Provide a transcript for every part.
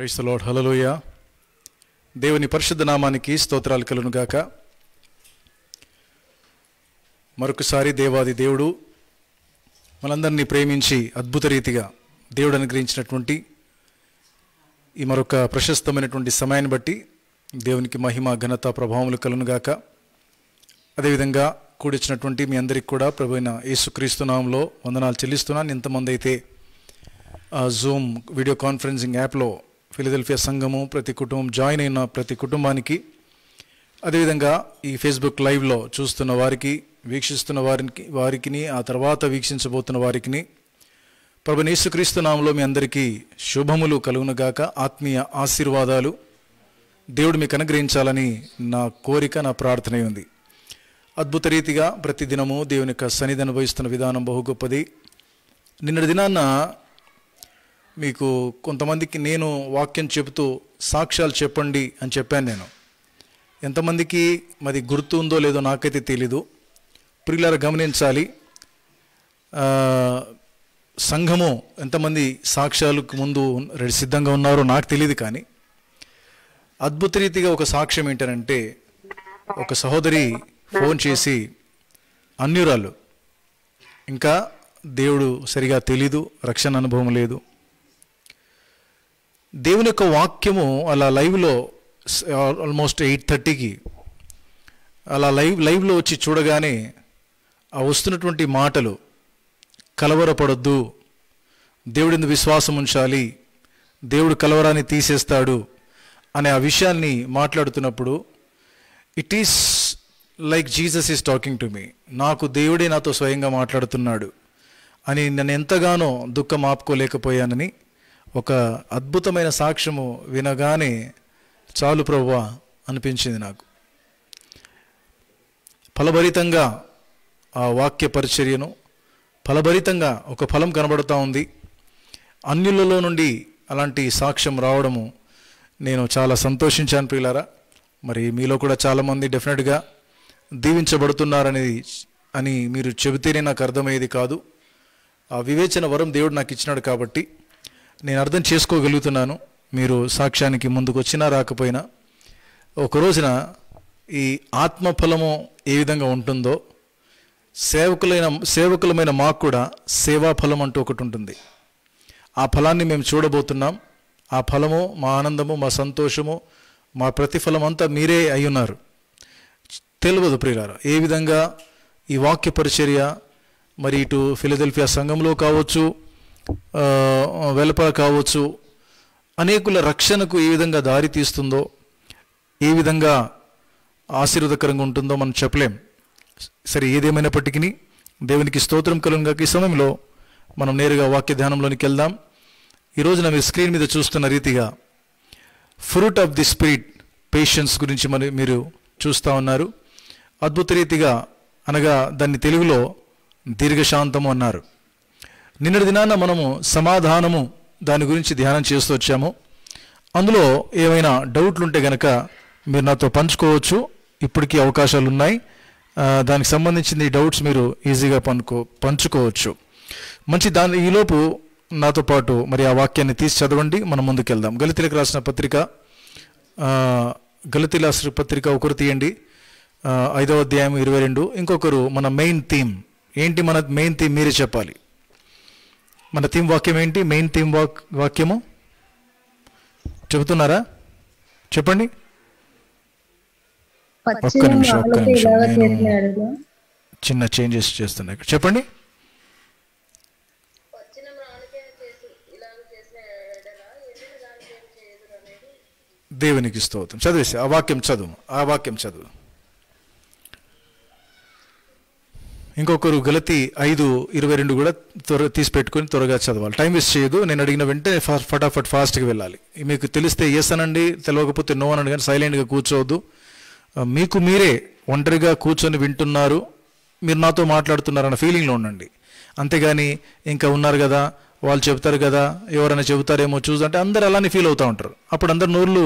Praise the lord. హల్లెలూయా. దేవుని పరిశుద్ధ నామానికి స్తోత్రాలు కలుగును గాక. మరొకసారి దేవాది దేవుడు మనందరినీ ప్రేమించి అద్భుత రీతిగా దేవుడు అనుగ్రహించినటువంటి ఈ మరొక ప్రశస్తమైనటువంటి సమయాన్ని బట్టి దేవునికి మహిమ ఘనత ప్రభావములు కలుగును గాక. అదేవిధంగా కూడిచ్చినటువంటి మీ అందరికీ కూడా ప్రభువైన యేసుక్రీస్తు నామములో వందనాలు చెల్లిస్తున్నాను. ఎంతమంది అయితే జూమ్ వీడియో కాన్ఫరెన్సింగ్ యాప్లో ఫిలదెల్ఫియా సంఘము ప్రతి కుటుంబం జాయిన్ అయిన ప్రతి కుటుంబానికి, అదేవిధంగా ఈ ఫేస్బుక్ లైవ్లో చూస్తున్న వారికి, వీక్షిస్తున్న వారికి ఆ తర్వాత వీక్షించబోతున్న వారికి ప్రభువైన యేసుక్రీస్తు నామములో మీ అందరికీ శుభములు కలుగునుగాక. ఆత్మీయ ఆశీర్వాదాలు దేవుడు మీకు అనుగ్రహించాలని నా కోరిక, నా ప్రార్థన ఉంది. అద్భుత రీతిగా ప్రతిదినము దేవుని యొక్క సన్నిధి అనుభవిస్తున్న విధానం బహు గొప్పది. నిన్నటి దినాన్న మీకు కొంతమందికి నేను వాక్యం చెబుతూ సాక్ష్యాలు చెప్పండి అని చెప్పాను. నేను ఎంతమందికి మరి గుర్తు ఉందో లేదో నాకైతే తెలీదు. ప్రియులారా గమనించాలి, సంఘము ఎంతమంది సాక్ష్యాలకు ముందు సిద్ధంగా ఉన్నారో నాకు తెలియదు. కానీ అద్భుత రీతిగా ఒక సాక్ష్యం ఏంటంటే, ఒక సహోదరి ఫోన్ చేసి అన్యురాలు, ఇంకా దేవుడు సరిగా తెలీదు, రక్షణ అనుభవం లేదు, దేవుని యొక్క వాక్యము అలా లైవ్లో ఆల్మోస్ట్ 8:30కి అలా లైవ్లో వచ్చి చూడగానే ఆ వస్తున్నటువంటి మాటలు, కలవరపడొద్దు, దేవుడిని విశ్వాసం ఉంచాలి, దేవుడు కలవరాన్ని తీసేస్తాడు అనే ఆ విషయాన్ని మాట్లాడుతున్నప్పుడు, it is like Jesus is talking to me, నాకు దేవుడే నాతో స్వయంగా మాట్లాడుతున్నాడు అని నేను ఎంతగానో దుఃఖం ఆపుకోలేకపోయానని ఒక అద్భుతమైన సాక్ష్యము వినగానే చాలు ప్రభువా అనిపించింది నాకు. ఫలభరితంగా ఆ వాక్య పరిచర్యను, ఫలభరితంగా ఒక ఫలం కనబడుతూ ఉంది. అన్యులలో నుండి అలాంటి సాక్ష్యం రావడము నేను చాలా సంతోషించాను ప్రియులారా. మరి మీలో కూడా చాలామంది డెఫినెట్గా దీవించబడుతున్నారనేది అని మీరు చెబితేనే నాకు అర్థమయ్యేది కాదు. ఆ వివేచన వరం దేవుడు నాకు ఇచ్చినాడు కాబట్టి నేను అర్థం చేసుకోగలుగుతున్నాను. మీరు సాక్ష్యానికి ముందుకు వచ్చినా రాకపోయినా ఒక రోజున ఈ ఆత్మఫలము ఏ విధంగా ఉంటుందో, సేవకులమైన మాకు కూడా సేవాఫలం అంటూ ఒకటి ఉంటుంది. ఆ ఫలాన్ని మేము చూడబోతున్నాం. ఆ ఫలము మా ఆనందము, మా సంతోషము, మా ప్రతిఫలం అంతా మీరే అయ్యున్నారు. తెలియదు ప్రియులారా ఏ విధంగా ఈ వాక్య పరిచర్య మరి ఇటు ఫిలదెల్ఫియా సంఘంలో కావచ్చు, వెలుపల కావచ్చు, అనేకుల రక్షణకు ఏ విధంగా దారి తీస్తుందో, ఏ విధంగా ఆశీర్వాదకరంగా ఉంటుందో మనం చెప్పలేం. సరే, ఏదేమైనప్పటికీ దేవునికి స్తోత్రం కలుగుగాక. ఈ సమయంలో మనం నేరుగా వాక్య ధ్యానంలోనికి వెళ్దాం. ఈరోజున మీరు స్క్రీన్ మీద చూస్తున్న రీతిగా fruit of the spirit, patience గురించి మీరు చూస్తూ ఉన్నారు. అద్భుత రీతిగా, అనగా దాన్ని తెలుగులో దీర్ఘశాంతము అన్నారు. నిన్నటి దినాన మనము సమాధానము దాని గురించి ధ్యానం చేస్తూ వచ్చాము. అందులో ఏమైనా డౌట్లు ఉంటే కనుక మీరు నాతో పంచుకోవచ్చు. ఇప్పటికీ అవకాశాలు ఉన్నాయి. దానికి సంబంధించిన డౌట్స్ మీరు ఈజీగా పంచుకోవచ్చు. మంచి ఈలోపు నాతో పాటు మరి ఆ వాక్యాన్ని తీసి చదవండి, మనం ముందుకెళ్దాం. గలతీలకు రాసిన పత్రిక, గలతీల పత్రిక ఒకరు తీయండి, 5వ అధ్యాయం 22. ఇంకొకరు మన మెయిన్ థీమ్ ఏంటి? మన మెయిన్ థీమ్ మీరే చెప్పాలి. మన థీమ్ వాక్యం ఏంటి? మెయిన్ థీమ్ వాక్యము చెబుతున్నారా? చెప్పండి. ఒక్క నిమిషం నేను చిన్న చేంజెస్ చేస్తున్నా ఇక్కడ. చెప్పండి. దేవునికి స్తోత్రం. చదివేసి ఆ వాక్యం చదువు. ఇంకొకరు గలతీ 5:22 కూడా తీసి పెట్టుకొని త్వరగా చదవాలి. టైం వేస్ట్ చేయదు. నేను అడిగిన వెంటనే ఫటాఫట్ ఫాస్ట్గా వెళ్ళాలి. మీకు తెలిస్తే ఎస్ అనండి, తెలియకపోతే నో అనండి, కానీ సైలెంట్గా కూర్చోవద్దు. మీకు మీరే ఒంటరిగా కూర్చొని వింటున్నారు, మీరు నాతో మాట్లాడుతున్నారన్న ఫీలింగ్లో ఉండండి. అంతేగాని ఇంకా ఉన్నారు కదా, వాళ్ళు చెబుతారు కదా, ఎవరైనా చెబుతారేమో చూసంటే అందరు అలానే ఫీల్ అవుతూ ఉంటారు. అప్పుడు అందరు నోర్లు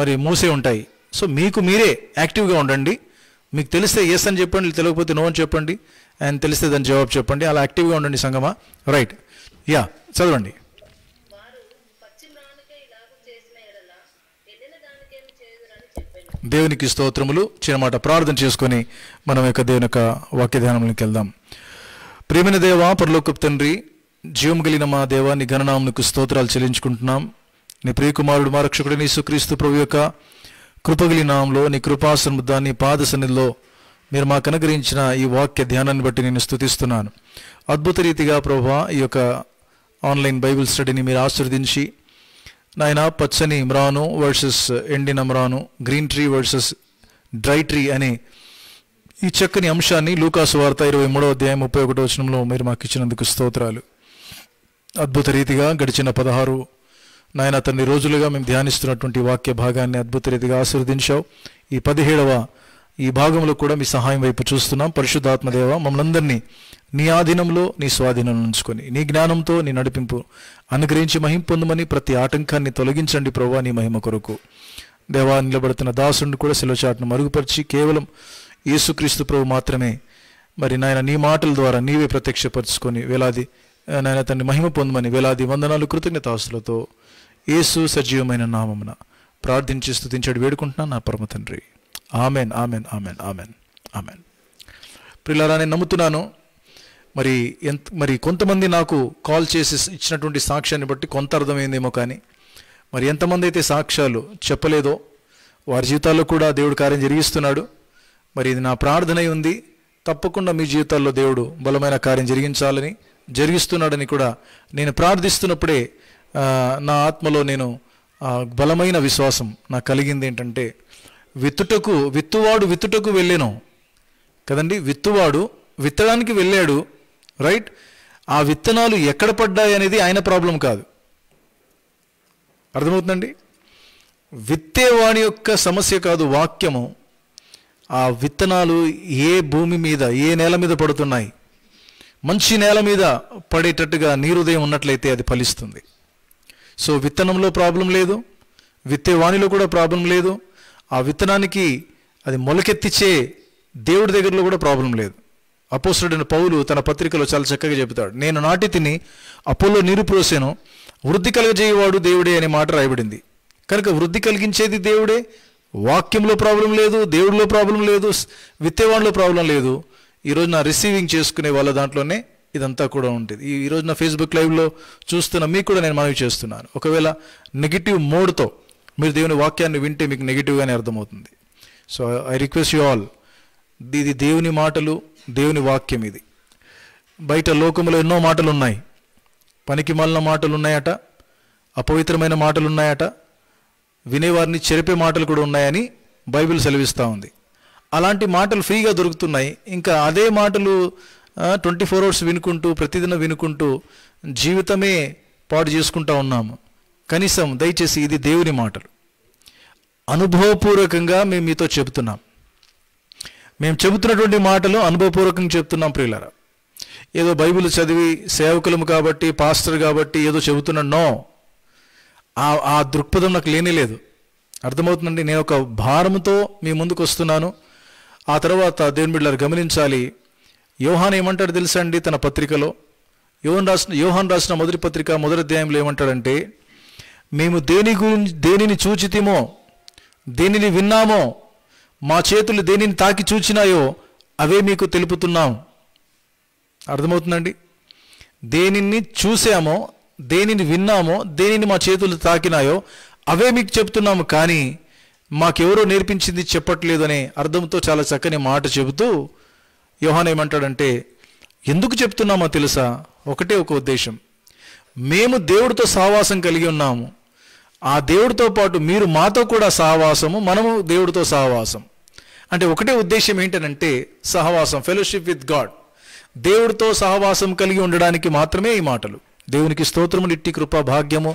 మరి మూసే ఉంటాయి. సో మీకు మీరే యాక్టివ్గా ఉండండి. మీకు తెలిస్తే ఎస్ అని చెప్పండి, తెలియకపోతే నో అని చెప్పండి, అండ్ తెలిస్తే దాని జవాబు చెప్పండి. అలా యాక్టివ్గా ఉండండి సంగమా. రైట్, యా చదవండి. దేవునికి స్తోత్రములు. చిన్న మాట ప్రార్థన చేసుకొని మనం యొక్క దేవుని యొక్క వాక్య ధ్యానంలోకి వెళ్దాం. ప్రియమైన దేవా, పరలోకపు తండ్రి, జీవం కలిగిన మా దేవా, నీ ఘననామమునకు స్తోత్రాలు చెల్లించుకుంటున్నాం. నీ ప్రియకుమారుడు మా రక్షకుడు యేసుక్రీస్తు ప్రభు యొక్క కృపగలిగిన నామములో, నీ కృపాసనముద్ద, నీ పాద సన్నిధిలో మీరు మాకు అనుగ్రహించిన ఈ వాక్య ధ్యానాన్ని బట్టి నేను స్తుతిస్తున్నాను. అద్భుత రీతిగా ప్రభువా, ఈ యొక్క ఆన్లైన్ బైబిల్ స్టడీని మీరు ఆశీర్వదించి నాయన, పచ్చని మ్రాను వర్సెస్ ఎండిన మ్రాను, green tree versus dry tree అనే ఈ చక్కని అంశాన్ని లూకాసు వార్త 23వ అధ్యాయం 31వ వచనంలో మీరు మాకు ఇచ్చినందుకు స్తోత్రాలు. అద్భుత రీతిగా గడిచిన 16 నాయన తండ్రి రోజులుగా మేము ధ్యానిస్తున్నటువంటి వాక్య భాగాన్ని అద్భుత రీతిగా ఆశీర్వదించావు. ఈ 17వ ఈ భాగంలో కూడా మీ సహాయం వైపు చూస్తున్నాం. పరిశుద్ధాత్మదేవ, మమ్మల్ని అందరినీ నీ ఆధీనంలో, నీ స్వాధీనంలో ఉంచుకొని నీ జ్ఞానంతో నీ నడిపింపు అనుగ్రహించి మహిమ పొందమని ప్రతి ఆటంకాన్ని తొలగించండి ప్రభువా, నీ మహిమ కొరకు. దేవా, నిలబడుతున్న దాసుని కూడా శిలువచాటును మరుగుపరిచి కేవలం యేసుక్రీస్తు ప్రభు మాత్రమే మరి నాయన నీ మాటల ద్వారా నీవే ప్రత్యక్షపరుచుకొని వేలాది నాయన తండ్రి మహిమ పొందమని వేలాది వందనాలు కృతజ్ఞతాస్తులతో యేసు సజీవమైన నామమున ప్రార్థించి స్తుతించాడు వేడుకుంటున్నాను నా పరమ తండ్రి. Amen, amen, amen, amen, amen. ప్రియులారా, నేను నమ్ముతున్నాను మరి కొంతమంది నాకు కాల్ చేసి ఇచ్చినటువంటి సాక్ష్యాన్ని బట్టి కొంత అర్థమైందేమో, కానీ మరి ఎంతమంది అయితే సాక్ష్యాలు చెప్పలేదో వారి జీవితాల్లో కూడా దేవుడు కార్యం జరిగిస్తున్నాడు. మరి ఇది నా ప్రార్థన ఉంది, తప్పకుండా మీ జీవితాల్లో దేవుడు బలమైన కార్యం జరిగించాలని, జరిగిస్తున్నాడని కూడా నేను ప్రార్థిస్తున్నప్పుడే నా ఆత్మలో నేను బలమైన విశ్వాసం నాకు కలిగింది. ఏంటంటే విత్తువాడు విత్తుటకు వెళ్ళాను కదండి, విత్తువాడు విత్తడానికి వెళ్ళాడు, రైట్. ఆ విత్తనాలు ఎక్కడ పడ్డాయి అనేది ఆయన ప్రాబ్లం కాదు. అర్థమవుతుందండి? విత్తేవాడి యొక్క సమస్య కాదు వాక్యము. ఆ విత్తనాలు ఏ భూమి మీద, ఏ నేల మీద పడుతున్నాయి. మంచి నేల మీద పడేటట్టుగా నీరుదయం ఉన్నట్లయితే అది ఫలిస్తుంది. సో విత్తనంలో ప్రాబ్లం లేదు, విత్తేవాణిలో కూడా ప్రాబ్లం లేదు. ఆ విత్తనానికి అది మొలకెత్తిచ్చే దేవుడి దగ్గరలో కూడా ప్రాబ్లం లేదు. అపోస్తలుడైన పౌలు తన పత్రికలో చాలా చక్కగా చెబుతాడు, నేను నాటి తిని అపోలో నీరు పోసాను, వృద్ధి కలగజేయవాడు దేవుడే అనే మాట రాయబడింది. కనుక వృద్ధి కలిగించేది దేవుడే. వాక్యంలో ప్రాబ్లం లేదు, దేవుడిలో ప్రాబ్లం లేదు, విత్తేవాడిలో ప్రాబ్లం లేదు. ఈరోజు నా రిసీవింగ్ చేసుకునే వాళ్ళ దాంట్లోనే ఇదంతా కూడా ఉంటుంది. ఈరోజు నా ఫేస్బుక్ లైవ్లో చూస్తున్న మీకు కూడా నేను మనవి చేస్తున్నాను, ఒకవేళ నెగిటివ్ మోడ్తో మీరు దేవుని వాక్యాన్ని వింటే మీకు నెగిటివ్గానే అర్థమవుతుంది. So I request you all, ఇది దేవుని మాటలు, దేవుని వాక్యం. ఇది బయట లోకంలో ఎన్నో మాటలు ఉన్నాయి, పనికి మాలిన మాటలు ఉన్నాయట, అపవిత్రమైన మాటలు ఉన్నాయట, వినేవారిని చెరిపే మాటలు కూడా ఉన్నాయని బైబిల్ సెలవిస్తూ ఉంది. అలాంటి మాటలు ఫ్రీగా దొరుకుతున్నాయి. ఇంకా అదే మాటలు 24 hours వినుకుంటూ, ప్రతిదిన వినుకుంటూ జీవితమే పాడు చేసుకుంటూ ఉన్నాము. కనీసం దయచేసి ఇది దేవుని మాటలు, అనుభవపూర్వకంగా మేము మీతో చెబుతున్నాం. మేము చెబుతున్నటువంటి మాటలు అనుభవపూర్వకంగా చెప్తున్నాం ప్రియులారా. ఏదో బైబిల్ చదివి సేవకులము కాబట్టి, పాస్టర్ కాబట్టి ఏదో చెబుతున్నాను, నో. ఆ దృక్పథం నాకు లేనేలేదు. అర్థమవుతుందండి? నేను ఒక భారంతో మీ ముందుకు వస్తున్నాను. ఆ తర్వాత దేవుని బిడ్డలారా గమనించాలి, యోహాను ఏమంటాడు తెలుసా అండి? తన పత్రికలో యోహాను రాసిన మొదటి పత్రిక 1వ అధ్యాయంలో ఏమంటాడంటే, మేము దేనిని చూచితిమో, దేనిని విన్నామో, మా చేతులు దేనిని తాకి చూచినాయో అవే మీకు తెలుపుతున్నాం. అర్థమవుతుందండి? దేనిని చూసామో, దేనిని విన్నామో, దేనిని మా చేతులు తాకినాయో అవే మీకు చెప్తున్నాము, కానీ మాకెవరో నేర్పించింది చెప్పట్లేదు అనే అర్థంతో చాలా చక్కని మాట చెబుతూ యోహాను ఏమంటాడంటే, ఎందుకు చెప్తున్నామో తెలుసా? ఒకటే ఒక ఉద్దేశం, మేము దేవుడితో సహవాసం కలిగి ఉన్నాము. ఆ దేవుడితో పాటు మీరు మాతో కూడా సహవాసము, మనము దేవుడితో సహవాసం. అంటే ఒకటే ఉద్దేశం ఏంటనంటే సహవాసం, ఫెలోషిప్ విత్ గాడ్. దేవుడితో సహవాసం కలిగి ఉండడానికి మాత్రమే ఈ మాటలు. దేవునికి స్తోత్రము, ఇట్టి కృపా భాగ్యము,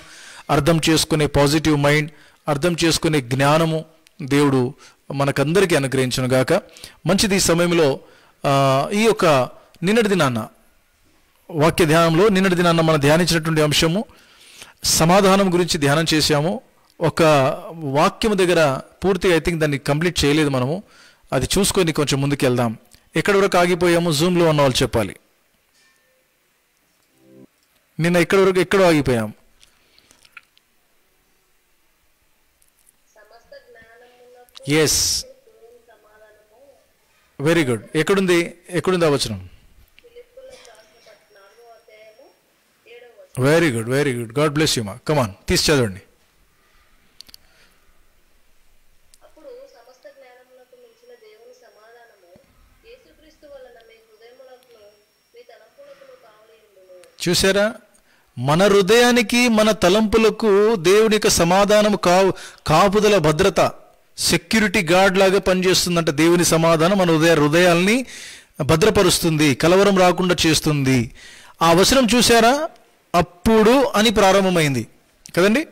అర్థం చేసుకునే పాజిటివ్ మైండ్, అర్థం చేసుకునే జ్ఞానము దేవుడు మనకందరికీ అనుగ్రహించును గాక. మంచిది. ఈ సమయంలో ఈ యొక్క నిన్నటి దినాన్న వాక్య ధ్యానంలో నిన్నటి దినాన్న మనం ధ్యానించినటువంటి అంశము సమాధానం గురించి ధ్యానం చేశాము. ఒక వాక్యము దగ్గర పూర్తిగా ఐ థింక్ దాన్ని కంప్లీట్ చేయలేదు మనము. అది చూసుకొని కొంచెం ముందుకు వెళ్దాం. ఎక్కడి వరకు ఆగిపోయాము? జూమ్లో ఉన్న వాళ్ళు చెప్పాలి. నిన్న ఎక్కడో ఆగిపోయాం. Yes, very good. ఎక్కడుంది ఆ వచనం? Very good, very good. God bless you మా. కమాన్, తీసి చదవండి. చూసారా, మన హృదయానికి మన తలంపులకు దేవుని యొక్క సమాధానం కాపుదల, భద్రత, సెక్యూరిటీ గార్డ్ లాగా పనిచేస్తుందంట. దేవుని సమాధానం మన హృదయాల్ని భద్రపరుస్తుంది, కలవరం రాకుండా చేస్తుంది. ఆ వచనం చూసారా, అప్పుడు అని ప్రారంభమైంది కదండి.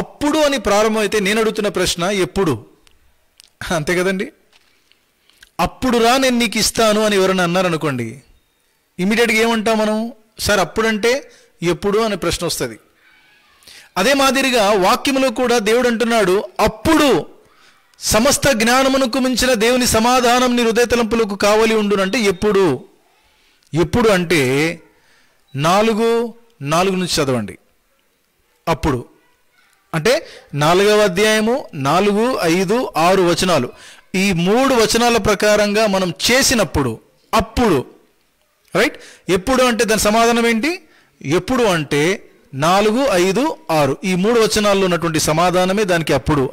అప్పుడు అని ప్రారంభమైతే నేను అడుగుతున్న ప్రశ్న ఎప్పుడు? అంతే కదండి. అప్పుడు రా నేను నీకు ఇస్తాను అని ఎవరైనా అన్నారనుకోండి, ఇమీడియట్గా ఏమంటాం మనం? సార్ అప్పుడంటే ఎప్పుడు అనే ప్రశ్న వస్తుంది. అదే మాదిరిగా వాక్యములో కూడా దేవుడు అంటున్నాడు, అప్పుడు సమస్త జ్ఞానమునకు మించిన దేవుని సమాధానం నీ హృదయ తలంపులకు కావలి ఉండునంటే ఎప్పుడు? ఎప్పుడు అంటే 4 నుంచి చదవండి. అప్పుడు అంటే 4వ అధ్యాయము 4, 5, 6 వచనాలు. ఈ 3 వచనాల ప్రకారంగా మనం చేసినప్పుడు అప్పుడు, రైట్. ఎప్పుడు అంటే దాని సమాధానం ఏంటి? ఎప్పుడు అంటే 4, 5, 6 ఈ 3 వచనాల్లో ఉన్నటువంటి సమాధానమే దానికి అప్పుడు.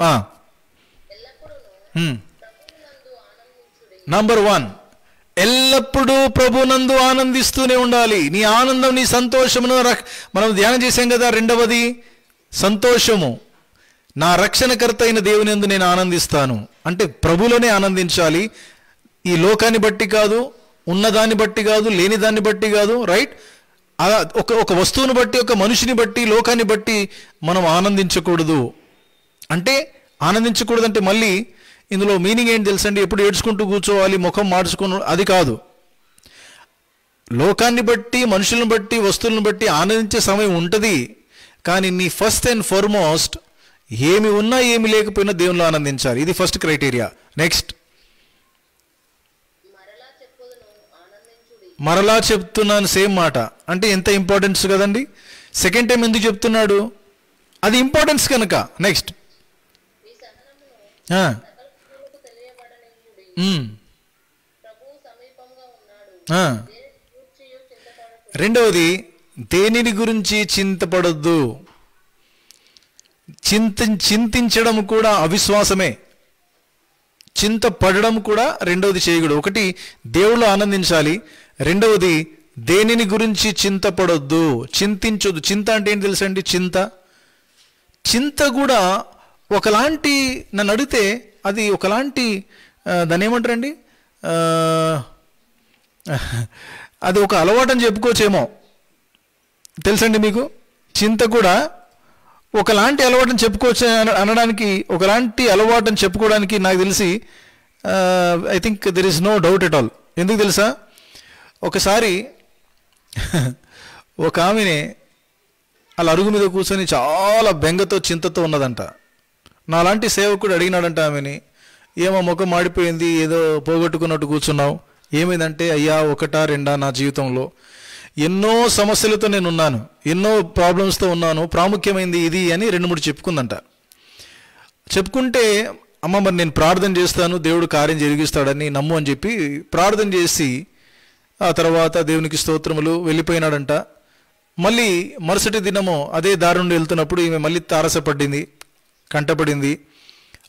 నంబర్ 1, ఎల్లప్పుడూ ప్రభునందు ఆనందిస్తూనే ఉండాలి. నీ ఆనందం, నీ సంతోషమును మనం ధ్యానం చేసాం కదా. రెండవది సంతోషము. నా రక్షణకర్త అయిన దేవుని యందు నేను ఆనందిస్తాను అంటే ప్రభులోనే ఆనందించాలి. ఈ లోకాన్ని బట్టి కాదు, ఉన్నదాన్ని బట్టి కాదు, లేని దాన్ని బట్టి కాదు, రైట్. ఒక వస్తువుని బట్టి, ఒక మనిషిని బట్టి, లోకాన్ని బట్టి మనం ఆనందించకూడదు. అంటే ఆనందించకూడదు అంటే మళ్ళీ ఇందులో మీనింగ్ ఏంటి తెలుసండి? ఎప్పుడు ఏడ్చుకుంటూ కూర్చోవాలి, ముఖం మార్చుకుని, అది కాదు. లోకాన్ని బట్టి, మనుషులను బట్టి, వస్తువులను బట్టి ఆనందించే సమయం ఉంటుంది. కానీ నీ ఫస్ట్ అండ్ ఫార్మోస్ట్ ఏమి ఉన్నా ఏమి లేకపోయినా దేవునిలో ఆనందించాలి. ఇది ఫస్ట్ క్రైటీరియా. నెక్స్ట్, మరలా చెప్తున్నాను సేమ్ మాట. అంటే ఎంత ఇంపార్టెన్స్ కదండి. సెకండ్ టైం ఎందుకు చెప్తున్నాడు? అది ఇంపార్టెన్స్ కనుక. నెక్స్ట్, రెండవది దేనిని గురించి చింతపడొద్దు. చింతించడం కూడా అవిశ్వాసమే. చింతపడడం కూడా రెండవది చేయకూడదు. ఒకటి దేవుళ్ళు ఆనందించాలి, రెండవది దేనిని గురించి చింతపడొద్దు, చింతించొద్దు. చింత అంటే ఏంటి తెలుసండి? చింత కూడా ఒకలాంటి, నన్ను అడిగితే అది ఒకలాంటి, దాన్ని ఏమంటారండి, అది ఒక అలవాటు అని చెప్పుకోవచ్చేమో. తెలుసండి మీకు? చింత కూడా ఒకలాంటి అలవాటుని చెప్పుకోవచ్చు అనడానికి, ఒకలాంటి అలవాటు అని చెప్పుకోవడానికి నాకు తెలిసి I think there is no doubt at all. ఎందుకు తెలుసా? ఒకసారి ఒక ఆమెని అలా అరుగు మీద కూర్చొని చాలా బెంగతో, చింతతో ఉన్నదంట. నాలాంటి సేవకుడు అడిగినాడంట ఆమెని, ఏమో ముఖం మాడిపోయింది, ఏదో పోగొట్టుకున్నట్టు కూర్చున్నావు, ఏమైందంటే, అయ్యా 1, 2 నా జీవితంలో ఎన్నో సమస్యలతో నేను ఉన్నాను, ఎన్నో ప్రాబ్లమ్స్తో ఉన్నాను, ప్రాముఖ్యమైంది ఇది అని 2-3 చెప్పుకుందంట. చెప్పుకుంటే, అమ్మ మరి నేను ప్రార్థన చేస్తాను, దేవుడు కార్యం జరిగిస్తాడని నమ్ము అని చెప్పి ప్రార్థన చేసి ఆ తర్వాత దేవునికి స్తోత్రములు వెళ్ళిపోయినాడంట. మళ్ళీ మరుసటి దినము అదే దారి నుండి వెళ్తున్నప్పుడు ఈమె మళ్ళీ తారసపడింది, కంటపడింది.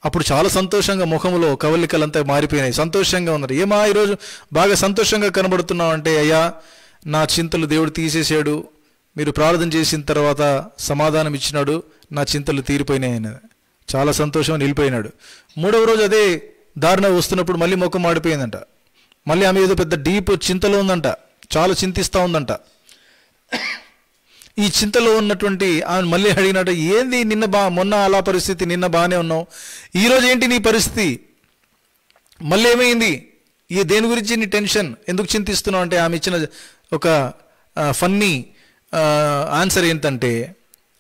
అప్పుడు చాలా సంతోషంగా ముఖంలో కవలికలంతా మారిపోయినాయి, సంతోషంగా ఉన్నారు. ఏమా ఈరోజు బాగా సంతోషంగా కనబడుతున్నావు అంటే, అయ్యా నా చింతలు దేవుడు తీసేసాడు, మీరు ప్రార్థన చేసిన తర్వాత సమాధానం ఇచ్చినాడు, నా చింతలు తీరిపోయినాయి అని చాలా సంతోషం వెళ్ళిపోయినాడు. 3వ రోజు అదే దారిన వస్తున్నప్పుడు మళ్ళీ ముఖం మాడిపోయిందంట. మళ్ళీ ఆమె ఏదో పెద్ద డీప్ చింతలో ఉందంట, చాలా చింతిస్తూ ఉందంట. ఈ చింతలో ఉన్నటువంటి ఆమె మళ్ళీ అడిగినట్ట, ఏంది మొన్న అలా పరిస్థితి, నిన్న బాగానే ఉన్నావు, ఈరోజు ఏంటి నీ పరిస్థితి, మళ్ళీ ఏమైంది, దేని గురించి నీ టెన్షన్, ఎందుకు చింతిస్తున్నావు అంటే, ఆమె ఇచ్చిన ఒక ఫన్నీ ఆన్సర్ ఏంటంటే,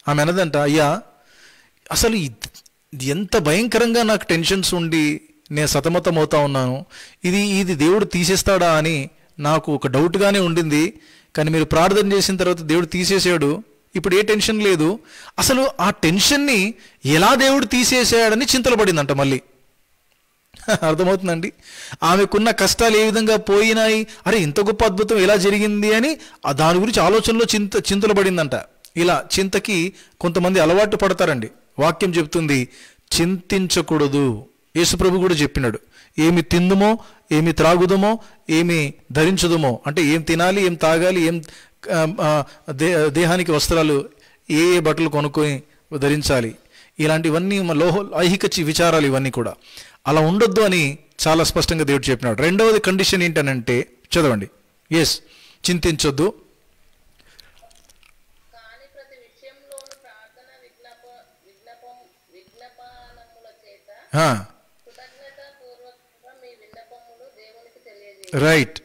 ఆమె అన్నదంట, అయ్యా అసలు ఎంత భయంకరంగా నాకు టెన్షన్స్ ఉండి నేను సతమతం అవుతా ఉన్నాను, ఇది దేవుడు తీసేస్తాడా అని నాకు ఒక డౌట్గానే ఉండింది. కానీ మీరు ప్రార్థన చేసిన తర్వాత దేవుడు తీసేసాడు, ఇప్పుడు ఏ టెన్షన్ లేదు. అసలు ఆ టెన్షన్ని ఎలా దేవుడు తీసేసాడని చింతలు పడిందంట. మళ్ళీ అర్థమవుతుందండి? ఆమెకున్న కష్టాలు ఏ విధంగా పోయినాయి, అరే ఇంత గొప్ప అద్భుతం ఎలా జరిగింది అని దాని గురించి ఆలోచనలో చింతలు పడిందంట. ఇలా చింతకి కొంతమంది అలవాటు పడతారండి. వాక్యం చెప్తుంది చింతించకూడదు. యేసుప్రభు కూడా చెప్పినాడు, ఏమి తిందుమో, ఏమి త్రాగుదమో, ఏమి ధరించుదమో, అంటే ఏం తినాలి, ఏం తాగాలి, ఏం దేహానికి వస్త్రాలు, ఏ ఏ బట్టలు కొనుక్కొని ధరించాలి, ఇలాంటివన్నీ ఐహిక విచారాలు ఇవన్నీ కూడా అలా ఉండొద్దు అని చాలా స్పష్టంగా దేవుడు చెప్పినాడు. రెండవది కండిషన్ ఏంటనంటే, చదవండి. ఎస్, చింతించొద్దు. రైట్.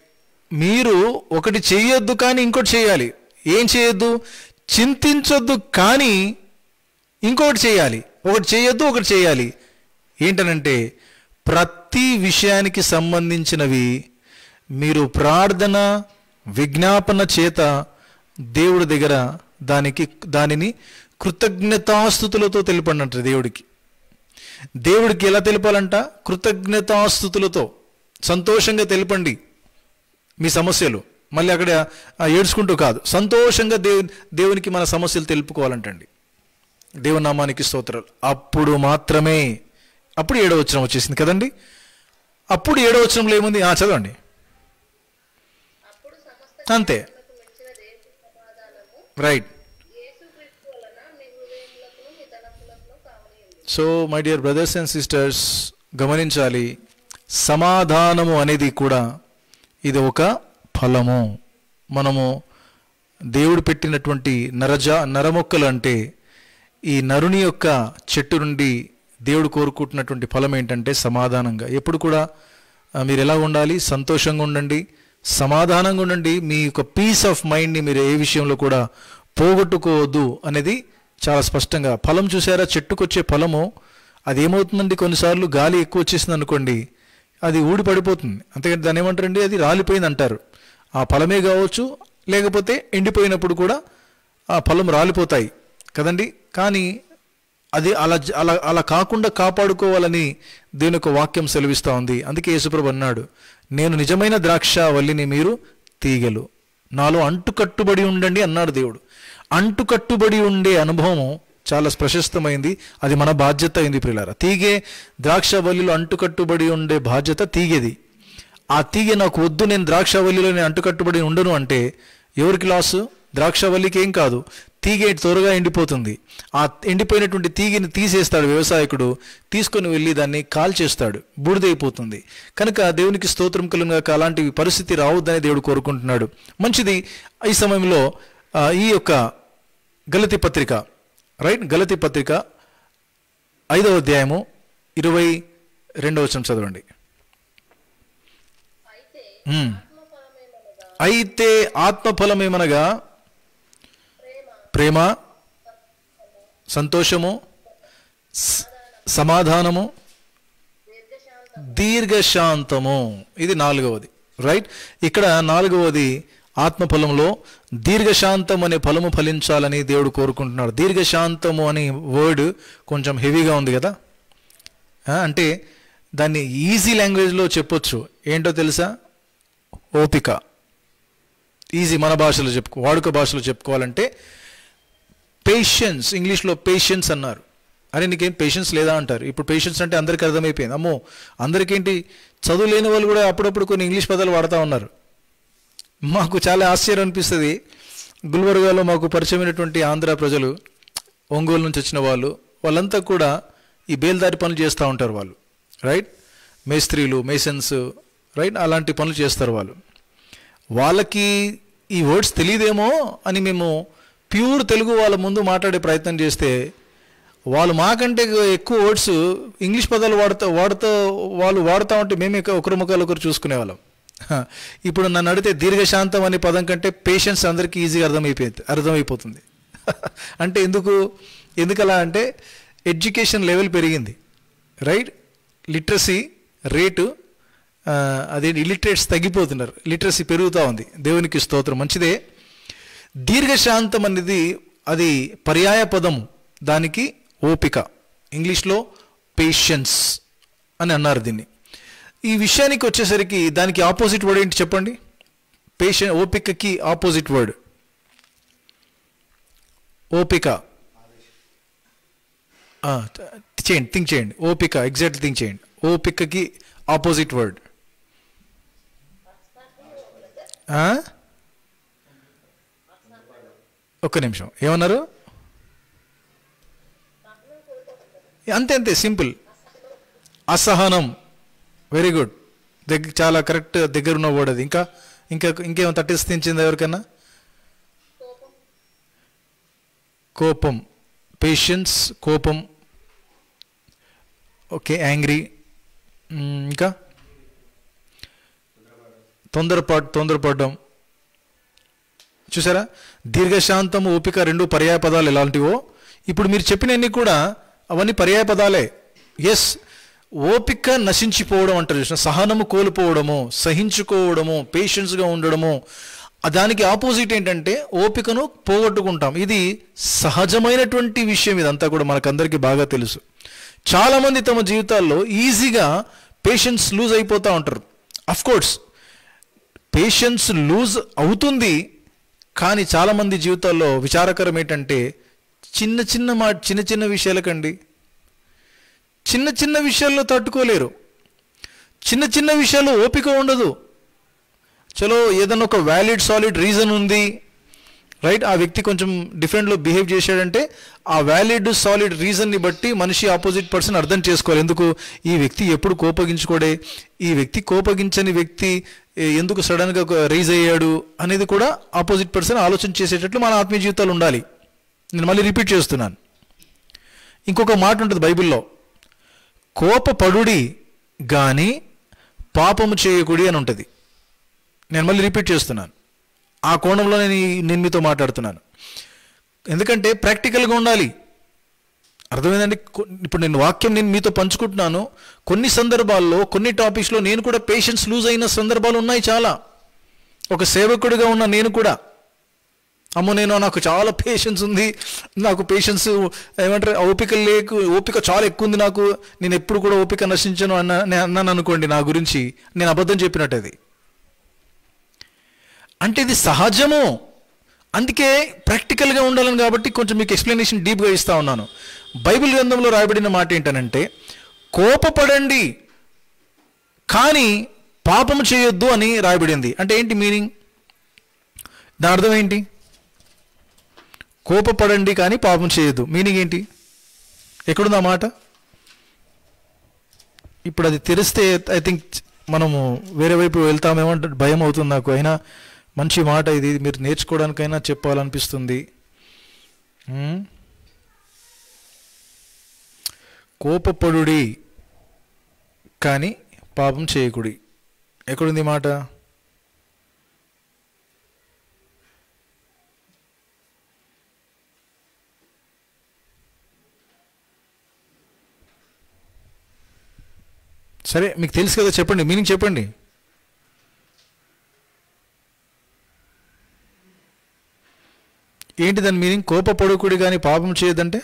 మీరు ఒకటి చేయొద్దు కానీ ఇంకోటి చేయాలి. ఏం చేయొద్దు? చింతించొద్దు కానీ ఇంకొకటి చేయాలి. ఒకటి చేయొద్దు, ఒకటి చేయాలి. ఏంటనంటే ప్రతి విషయానికి సంబంధించినవి మీరు ప్రార్థన విజ్ఞాపన చేత దేవుడి దగ్గర దానిని కృతజ్ఞతాస్తుతులతో తెలిపండి అంటారు. దేవుడికి ఎలా తెలిపాలంట? కృతజ్ఞతాస్తుతులతో సంతోషంగా తెలిపండి మీ సమస్యలు. మళ్ళీ అక్కడ ఏడ్చుకుంటూ కాదు, సంతోషంగా దేవునికి మన సమస్యలు తెలుపుకోవాలంటండి. దేవుని నామానికి స్తోత్రాలు. అప్పుడు మాత్రమే, అప్పుడు 7వ వచనం వచ్చేసింది కదండి. అప్పుడు 7వ వచనంలో ఏముంది? చదవండి. అంతే, right. So my dear brothers and sisters, గమనించాలి, సమాధానము అనేది కూడా ఇది ఒక ఫలము. మనము దేవుడు పెట్టినటువంటి నరమొక్కలు అంటే ఈ నరుని యొక్క చెట్టు నుండి దేవుడు కోరుకుంటున్నటువంటి ఫలం ఏంటంటే సమాధానంగా. ఎప్పుడు కూడా మీరు ఎలా ఉండాలి? సంతోషంగా ఉండండి, సమాధానంగా ఉండండి. మీ యొక్క పీస్ ఆఫ్ మైండ్ని మీరు ఏ విషయంలో కూడా పోగొట్టుకోవద్దు అనేది చాలా స్పష్టంగా. ఫలం చూసారా? చెట్టుకొచ్చే ఫలము అది ఏమవుతుందండి, కొన్నిసార్లు గాలి ఎక్కువ వచ్చేసింది అనుకోండి, అది ఊడి పడిపోతుంది. అంతేకాని దాన్ని ఏమంటారండి, అది రాలిపోయింది అంటారు. ఆ ఫలమే కావచ్చు, లేకపోతే ఎండిపోయినప్పుడు కూడా ఆ ఫలం రాలిపోతాయి కదండి. కానీ అది అలా కాకుండా కాపాడుకోవాలని దేవుని యొక్క వాక్యం సెలవిస్తూ ఉంది. అందుకే యేసుప్రభు అన్నాడు, నేను నిజమైన ద్రాక్షావల్లిని, మీరు తీగెలు, నాలో అంటుకట్టుబడి ఉండండి అన్నాడు దేవుడు. అంటుకట్టుబడి ఉండే అనుభవం చాలా ప్రశస్తమైంది. అది మన బాధ్యత అయింది ప్రియులారా. తీగే ద్రాక్షవల్లిలో అంటుకట్టుబడి ఉండే బాధ్యత తీగేది. ఆ తీగ నాకు వద్దు, నేను ద్రాక్షవల్లిలో నేను అంటుకట్టుబడి ఉండను అంటే ఎవరికి లాసు? ద్రాక్షవల్లికి ఏం కాదు, తీగ త్వరగా ఎండిపోతుంది. ఆ ఎండిపోయినటువంటి తీగని తీసేస్తాడు వ్యవసాయకుడు, తీసుకొని వెళ్ళి దాన్ని కాల్చేస్తాడు, బూడిదైపోతుంది. కనుక దేవునికి స్తోత్రం కలుగుగాక. అలాంటి పరిస్థితి రావద్దని దేవుడు కోరుకుంటున్నాడు. మంచిది. ఈ సమయంలో ఈ యొక్క గలతీ పత్రిక, రైట్, గలతీ పత్రిక 5వ అధ్యాయము 22వ వచనం చదవండి. అయితే ఆత్మఫలమేమనగా ప్రేమ, సంతోషము, సమాధానము, దీర్ఘశాంతము. ఇది 4వది, రైట్. ఇక్కడ 4వది ఆత్మఫలంలో దీర్ఘశాంతం అనే ఫలము ఫలించాలని దేవుడు కోరుకుంటున్నాడు. దీర్ఘశాంతము అనే వర్డ్ కొంచెం హెవీగా ఉంది కదా. అంటే దాన్ని ఈజీ లాంగ్వేజ్లో చెప్పొచ్చు. ఏంటో తెలుసా? ఓపిక. ఈజీ మన భాషలో వాడుక భాషలో చెప్పుకోవాలంటే పేషెన్స్. ఇంగ్లీష్లో పేషెన్స్ అన్నారు. అరే నీకేం పేషెన్స్ లేదా అంటారు. ఇప్పుడు పేషెన్స్ అంటే అందరికీ అర్థమైపోయింది. అమ్మో, అందరికేంటి, చదువు లేని వాళ్ళు కూడా అప్పుడప్పుడు కొన్ని ఇంగ్లీష్ పదాలు వాడుతూ ఉన్నారు. మాకు చాలా ఆశ్చర్యం అనిపిస్తుంది. గుల్బర్గాలో మాకు పరిచయమైనటువంటి ఆంధ్ర ప్రజలు, ఒంగోలు నుంచి వచ్చిన వాళ్ళంతా కూడా ఈ బేల్దారి పనులు చేస్తూ ఉంటారు వాళ్ళు, రైట్. మేస్త్రీలు, మేసన్స్, రైట్, అలాంటి పనులు చేస్తారు వాళ్ళు. వాళ్ళకి ఈ వర్డ్స్ తెలియదేమో అని మేము ప్యూర్ తెలుగు వాళ్ళ ముందు మాట్లాడే ప్రయత్నం చేస్తే వాళ్ళు మాకంటే ఎక్కువ వర్డ్స్ ఇంగ్లీష్ పదాలు వాళ్ళు వాడుతూ ఉంటే మేమే ఒకరి ముఖాలు ఒకరు చూసుకునేవాళ్ళం. ఇప్పుడు నన్ను అడిగితే దీర్ఘశాంతం అనే పదం కంటే పేషెన్స్ అందరికీ ఈజీగా అర్థమైపోతుంది. అంటే ఎందుకలా అంటే ఎడ్యుకేషన్ లెవెల్ పెరిగింది, రైట్. లిటరసీ రేటు ఇల్లిటరేట్స్ తగ్గిపోతున్నారు, లిటరసీ పెరుగుతూ ఉంది. దేవునికి స్తోత్రం. మంచిదే. దీర్ఘశాంతం అనేది అది పర్యాయ పదము, దానికి ఓపిక. ఇంగ్లీష్లో పేషెన్స్ అని అన్నారు దీన్ని. ఈ విషయానికి వచ్చేసరికి దానికి ఆపోజిట్ వర్డ్ ఏంటి చెప్పండి? ఓపికకి ఆపోజిట్ వర్డ్ ఓపిక. చేయండి, థింక్ చేయండి. ఓపిక, ఎగ్జాక్ట్ థింక్ చేయండి. ఓపికకి ఆపోజిట్ వర్డ్ ఒక్క నిమిషం, ఏమన్నారు? అంతే అంతే, సింపుల్. అసహనం. వెరీ గుడ్, చాలా కరెక్ట్, దగ్గర ఉన్న వర్డ్ అది. ఇంకా ఇంకా ఇంకేమో తట్టించింది ఎవరికైనా? కోపం, పేషెన్స్, కోపం. Okay, angry. ఇంకా తొందరపడడం. చూసారా, దీర్ఘశాంతం, ఓపిక రెండు పర్యాయ పదాలు ఎలాంటివో. ఇప్పుడు మీరు చెప్పినవన్నీ కూడా అవన్నీ పర్యాయ పదాలే. ఎస్, ఓపిక నశించిపోవడం అంటారు చూసిన, సహనము కోల్పోవడము, సహించుకోవడము, పేషెన్స్గా ఉండడము. దానికి ఆపోజిట్ ఏంటంటే ఓపికను పోగొట్టుకుంటాం. ఇది సహజమైనటువంటి విషయం, ఇదంతా కూడా మనకందరికీ బాగా తెలుసు. చాలామంది తమ జీవితాల్లో ఈజీగా పేషెన్స్ లూజ్ అయిపోతూ ఉంటారు. అఫ్కోర్స్ పేషెన్స్ లూజ్ అవుతుంది, కానీ చాలామంది జీవితాల్లో విచారకరం ఏంటంటే చిన్న చిన్న విషయాలకండి, చిన్న విషయాల్లో తట్టుకోలేరు. చిన్న విషయాల్లో ఓపిక ఉండదు. చలో ఏదన్నా ఒక వ్యాలిడ్ సాలిడ్ రీజన్ ఉంది, రైట్, ఆ వ్యక్తి కొంచెం డిఫరెంట్లో బిహేవ్ చేశాడంటే ఆ వ్యాలిడ్ సాలిడ్ రీజన్ని బట్టి మనిషి ఆపోజిట్ పర్సన్ అర్థం చేసుకోవాలి. ఎందుకు ఈ వ్యక్తి ఎప్పుడు కోపగించుకోడే, ఈ వ్యక్తి కోపగించని వ్యక్తి ఎందుకు సడన్గా రైజ్ అయ్యాడు అనేది కూడా ఆపోజిట్ పర్సన్ ఆలోచన చేసేటట్లు మన ఆత్మీయ జీవితాలు ఉండాలి. నేను మళ్ళీ రిపీట్ చేస్తున్నాను. ఇంకొక మాట ఉంటుంది బైబిల్లో, కోపపడుడి కానీ పాపము చేయకుడి అని ఉంటుంది. నేను మళ్ళీ రిపీట్ చేస్తున్నాను. ఆ కోణంలో నేను మీతో మాట్లాడుతున్నాను. ఎందుకంటే ప్రాక్టికల్గా ఉండాలి. అర్థమైందండి? ఇప్పుడు నేను వాక్యం మీతో పంచుకుంటున్నాను. కొన్ని సందర్భాల్లో, కొన్ని టాపిక్స్లో నేను కూడా పేషెన్స్ లూజ్ అయిన సందర్భాలు ఉన్నాయి చాలా. ఒక సేవకుడిగా ఉన్న నేను కూడా, అమ్మో నాకు చాలా పేషెన్స్ ఉంది, నాకు పేషెన్స్ ఏమంటారు ఓపిక చాలా ఎక్కువ ఉంది నాకు, నేను ఎప్పుడు కూడా ఓపిక నశించను అన్నాను అనుకోండి, నా గురించి నేను అబద్ధం చెప్పినట్టు. అది అంటే ఇది సహజము. అందుకే ప్రాక్టికల్గా ఉండాలని కాబట్టి కొంచెం మీకు ఎక్స్ప్లెనేషన్ డీప్గా ఇస్తా ఉన్నాను. బైబిల్ గ్రంథంలో రాయబడిన మాట ఏంటనంటే కోపపడండి కానీ పాపము చేయొద్దు అని రాయబడింది. అంటే ఏంటి మీనింగ్? దాని అర్థం ఏంటి? కోపపడండి కానీ పాపం చేయొద్దు, మీనింగ్ ఏంటి? ఎక్కడుంది ఆ మాట? ఇప్పుడు అది తెలిస్తే ఐ థింక్ మనము వేరే వైపు వెళ్తామేమో భయం అవుతుంది నాకు. అయినా మంచి మాట ఇది, మీరు నేర్చుకోవడానికైనా చెప్పాలనిపిస్తుంది. కోపపడుడి కానీ పాపం చేయకుడి. ఎక్కడుంది మాట? సరే, మీకు తెలుసు కదా, చెప్పండి, మీనింగ్ చెప్పండి. ఏంటి దాని మీనింగ్? కోపపడుకుడి కానీ పాపం చేయదంటే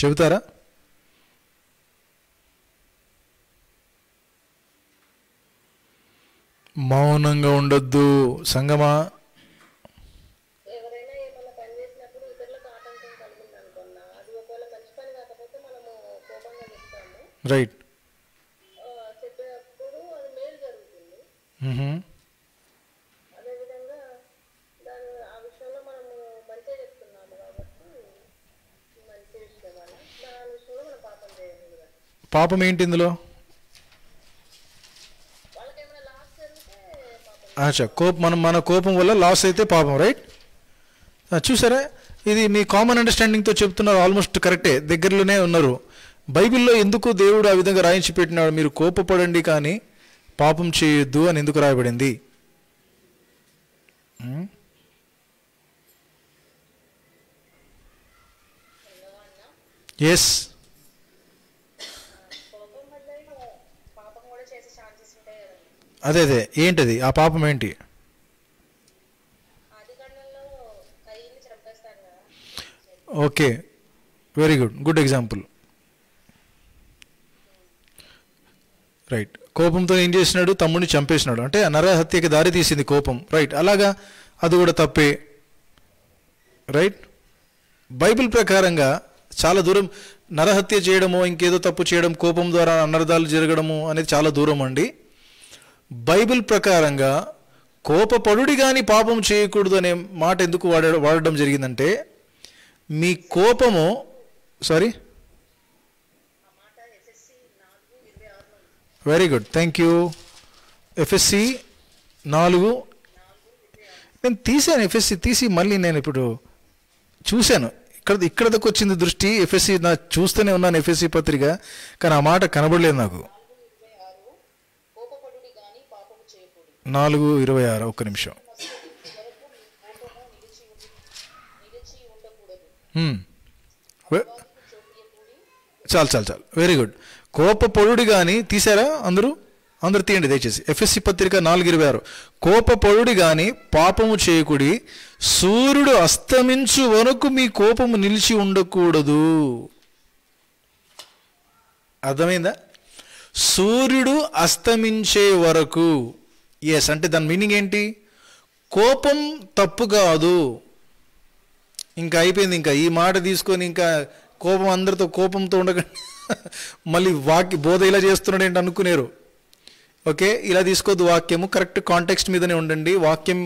చెబుతారా? మౌనంగా ఉండొద్దు సంగమా. రైట్. పాపం ఏంటి ఇందులో? మన కోపం వల్ల లాస్ అయితే పాపం, రైట్? చూసారా, ఇది మీ కామన్ అండర్స్టాండింగ్తో చెప్తున్నారు, ఆల్మోస్ట్ కరెక్టే, దగ్గరలోనే ఉన్నారు. బైబిల్లో ఎందుకు దేవుడు ఆ విధంగా రాయించి పెట్టినాడు? మీరు కోపపడండి కానీ పాపం చేయొద్దు అని ఎందుకు రాయబడింది? ఎస్, అదే ఏంటది ఆ పాపం ఏంటి? Okay, very good example. Right. కోపంతో ఏం చేసినాడు? తమ్ముడిని చంపేసినాడు. అంటే నరహత్యకి దారి తీసింది కోపం. రైట్. అలాగా అది కూడా తప్పే. రైట్. బైబిల్ ప్రకారంగా చాలా దూరం నరహత్య చేయడము, ఇంకేదో తప్పు చేయడం, కోపం ద్వారా అనర్థాలు జరగడము అనేది చాలా దూరం అండి. బైబిల్ ప్రకారంగా కోపపడుడి కానీ పాపం చేయకూడదు అనే మాట ఎందుకు వాడడం జరిగిందంటే, మీ కోపము very good, thank you. FSC 4 నేను తీసాను. ఎఫ్ఎస్సి తీసి మళ్ళీ నేను ఇప్పుడు చూశాను. ఇక్కడ దాకా వచ్చింది దృష్టి. ఎఫ్ఎస్సి చూస్తూనే ఉన్నాను ఎఫ్ఎస్సి పత్రిక, కానీ ఆ మాట కనబడలేదు నాకు. 4:26. ఒక్క నిమిషం. చాలు. Very good. కోపపడుడి కానీ తీసారా? అందరూ తీయండి దయచేసి. ఎఫ్ఎస్సి పత్రిక 4:26. కోపపడుడి కానీ పాపము చేయకుడి, సూర్యుడు అస్తమించు వరకు మీ కోపము నిలిచి ఉండకూడదు. అర్థమైందా? సూర్యుడు అస్తమించే వరకు. ఎస్ అంటే దాని మీనింగ్ ఏంటి? కోపం తప్పు కాదు, ఇంకా అయిపోయింది. ఇంకా ఈ మాట తీసుకొని ఇంకా కోపం అందరితో కోపంతో ఉండకండి. మళ్ళీ బోధ ఇలా చేస్తున్నాడు ఏంటి అనుకునేరు. ఓకే, ఇలా తీసుకోవద్దు. వాక్యము కరెక్ట్ కాంటెక్స్ట్ మీదనే ఉండండి. వాక్యం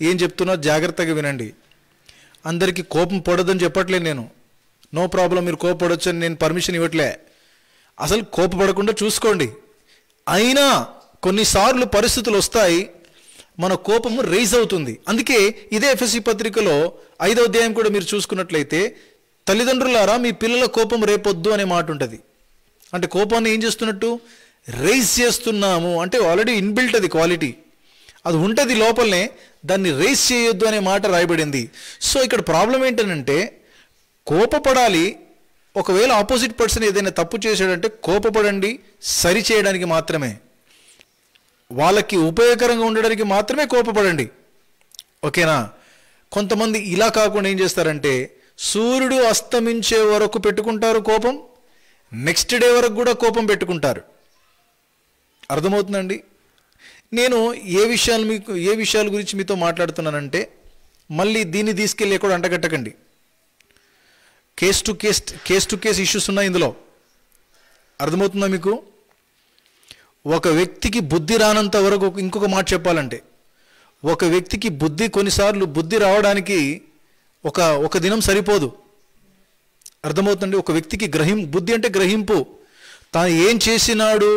ఏం చెప్తున్నా జాగ్రత్తగా వినండి. అందరికీ కోపం పడదని చెప్పట్లేదు నేను. నో ప్రాబ్లం, మీరు కోపపడవచ్చు అని నేను పర్మిషన్ ఇవ్వట్లే. అసలు కోపపడకుండా చూసుకోండి. అయినా కొన్నిసార్లు పరిస్థితులు వస్తాయి, మన కోపము రైజ్ అవుతుంది. అందుకే ఇదే ఎఫ్ఎస్సి పత్రికలో 5వ అధ్యాయం కూడా మీరు చూసుకున్నట్లయితే, తల్లిదండ్రులారా మీ పిల్లల కోపం రేపొద్దు అనే మాట ఉంటుంది. అంటే కోపాన్ని ఏం చేస్తున్నట్టు? రైజ్ చేస్తున్నాము. అంటే ఆల్రెడీ ఇన్బిల్ట్ అది క్వాలిటీ, అది ఉంటుంది లోపలనే, దాన్ని రైజ్ చేయొద్దు అనే మాట రాయబడింది. సో ఇక్కడ ప్రాబ్లం ఏంటంటే, కోపపడాలి. ఒకవేళ ఆపోజిట్ పర్సన్ ఏదైనా తప్పు చేశాడంటే కోపపడండి, సరి చేయడానికి మాత్రమే, వాళ్ళకి ఉపయోగకరంగా ఉండడానికి మాత్రమే కోపపడండి. ఓకేనా? కొంతమంది ఇలా కాకుండా ఏం చేస్తారంటే, సూర్యుడు అస్తమించే వరకు పెట్టుకుంటారు కోపం, నెక్స్ట్ డే వరకు కూడా కోపం పెట్టుకుంటారు. అర్థమవుతుందండి? నేను ఏ విషయాల గురించి మీతో మాట్లాడుతున్నానంటే, మళ్ళీ దీన్ని తీసుకెళ్ళి ఎక్కడ అంటగట్టకండి. కేస్ టు కేస్ ఇష్యూస్ ఉన్నాయి ఇందులో. అర్థమవుతుందా మీకు? ఒక వ్యక్తికి బుద్ధి రానంత వరకు, ఇంకొక మాట చెప్పాలంటే, ఒక వ్యక్తికి కొన్నిసార్లు బుద్ధి రావడానికి ఒక దినం సరిపోదు. అర్థమవుతుంది? ఒక వ్యక్తికి బుద్ధి అంటే గ్రహింపు, తాను ఏం చేసినాడు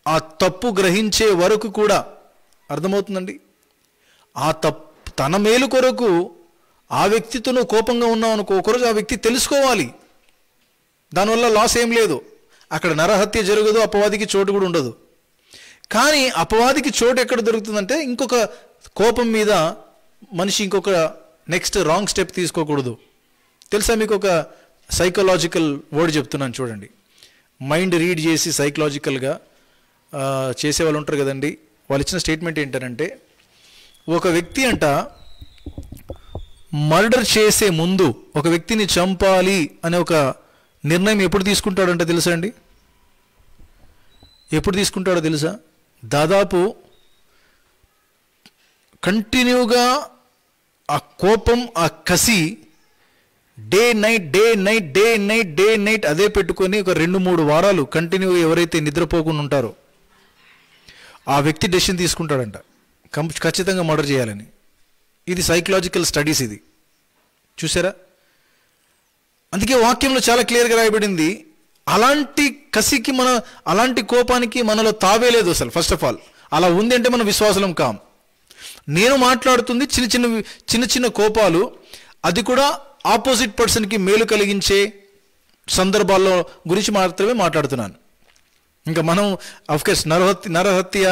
ఆ తప్పు గ్రహించే వరకు కూడా. అర్థమవుతుందండి? ఆ తన మేలు కొరకు ఆ వ్యక్తితో నువ్వు కోపంగా ఉన్నావు అనుకో, ఒకరోజు ఆ వ్యక్తి తెలుసుకోవాలి. దానివల్ల లాస్ ఏం లేదు. అక్కడ నరహత్య జరగదు, అపవాదికి చోటు కూడా ఉండదు. కానీ అపవాదికి చోటు ఎక్కడ దొరుకుతుందంటే, ఇంకొక కోపం మీద మనిషి ఇంకొక నెక్స్ట్ రాంగ్ స్టెప్ తీసుకోకూడదు. తెలుసా మీకు? ఒక సైకలాజికల్ వర్డ్ చెప్తున్నాను చూడండి. మైండ్ రీడ్ చేసి సైకలాజికల్గా చేసేవాళ్ళు ఉంటారు కదండి, వాళ్ళు ఇచ్చిన స్టేట్మెంట్ ఏంటంటే, ఒక వ్యక్తి అంట మర్డర్ చేసే ముందు ఒక వ్యక్తిని చంపాలి అనే ఒక నిర్ణయం ఎప్పుడు తీసుకుంటాడంటే తెలుసా అండి? ఎప్పుడు తీసుకుంటాడో తెలుసా? దాదాపు కంటిన్యూగా ఆ కోపం, ఆ కసి డే నైట్ అదే పెట్టుకొని ఒక 2-3 వారాలు కంటిన్యూగా ఎవరైతే నిద్రపోకుండా ఉంటారో ఆ వ్యక్తి డెసిషన్ తీసుకుంటాడంట ఖచ్చితంగా మర్డర్ చేయాలని. ఇది సైకలాజికల్ స్టడీస్, ఇది చూసారా? అందుకే వాక్యంలో చాలా క్లియర్గా రాయబడింది, అలాంటి కసికి అలాంటి కోపానికి మనలో తావే లేదు అసలు. ఫస్ట్ ఆఫ్ ఆల్ అలా ఉంది అంటే మనం విశ్వాసం కాం. నేను మాట్లాడుతుంది చిన్న చిన్న కోపాలు, అది కూడా ఆపోజిట్ పర్సన్కి మేలు కలిగించే సందర్భాల్లో గురించి మాత్రమే మాట్లాడుతున్నాను. ఇంకా మనం అఫ్కోర్స్ నరహత్య,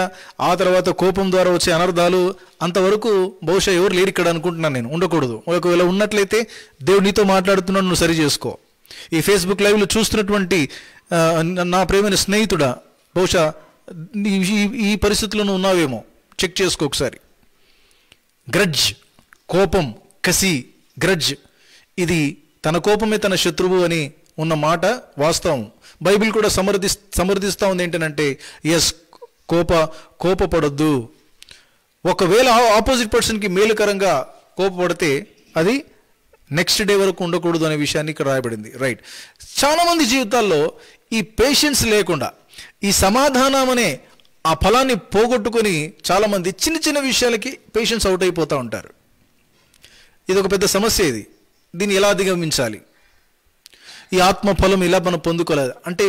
ఆ తర్వాత కోపం ద్వారా వచ్చే అనర్థాలు అంతవరకు బహుశా ఎవరు లేరు ఇక్కడ అనుకుంటున్నాను నేను. ఉండకూడదు. ఒకవేళ ఉన్నట్లయితే దేవుడు నీతో మాట్లాడుతున్నాడు, నువ్వు సరి చేసుకో. ఈ ఫేస్బుక్ లైవ్లో చూస్తున్నటువంటి నా ప్రేమైన స్నేహితుడా, బహుశా ఈ పరిస్థితుల్లో నువ్వు ఉన్నావేమో, చెక్ చేసుకో ఒకసారి. గ్రడ్జ్, కోపం, కసి, గ్రడ్జ్, ఇది తన కోపమే తన శత్రువు అని ఉన్న మాట వాస్తవం. బైబిల్ కూడా సమర్థిస్తూ ఉంది ఏంటంటే, ఎస్, కోపపడొద్దు. ఒకవేళ ఆపోజిట్ పర్సన్కి మేలుకరంగా కోపపడితే అది నెక్స్ట్ డే వరకు ఉండకూడదు అనే విషయాన్ని ఇక్కడ రాయబడింది. రైట్. చాలామంది జీవితాల్లో ఈ పేషెన్స్ లేకుండా, ఈ సమాధానం అనే ఆ ఫలాన్ని పోగొట్టుకొని చాలామంది చిన్న చిన్న విషయాలకి పేషెన్స్ అవుట్ అయిపోతూ ఉంటారు. ఇది ఒక పెద్ద సమస్య. దీన్ని ఎలా అధిగమించాలి? ఈ ఆత్మ ఫలం ఇలా మనం పొందుకోలేదు అంటే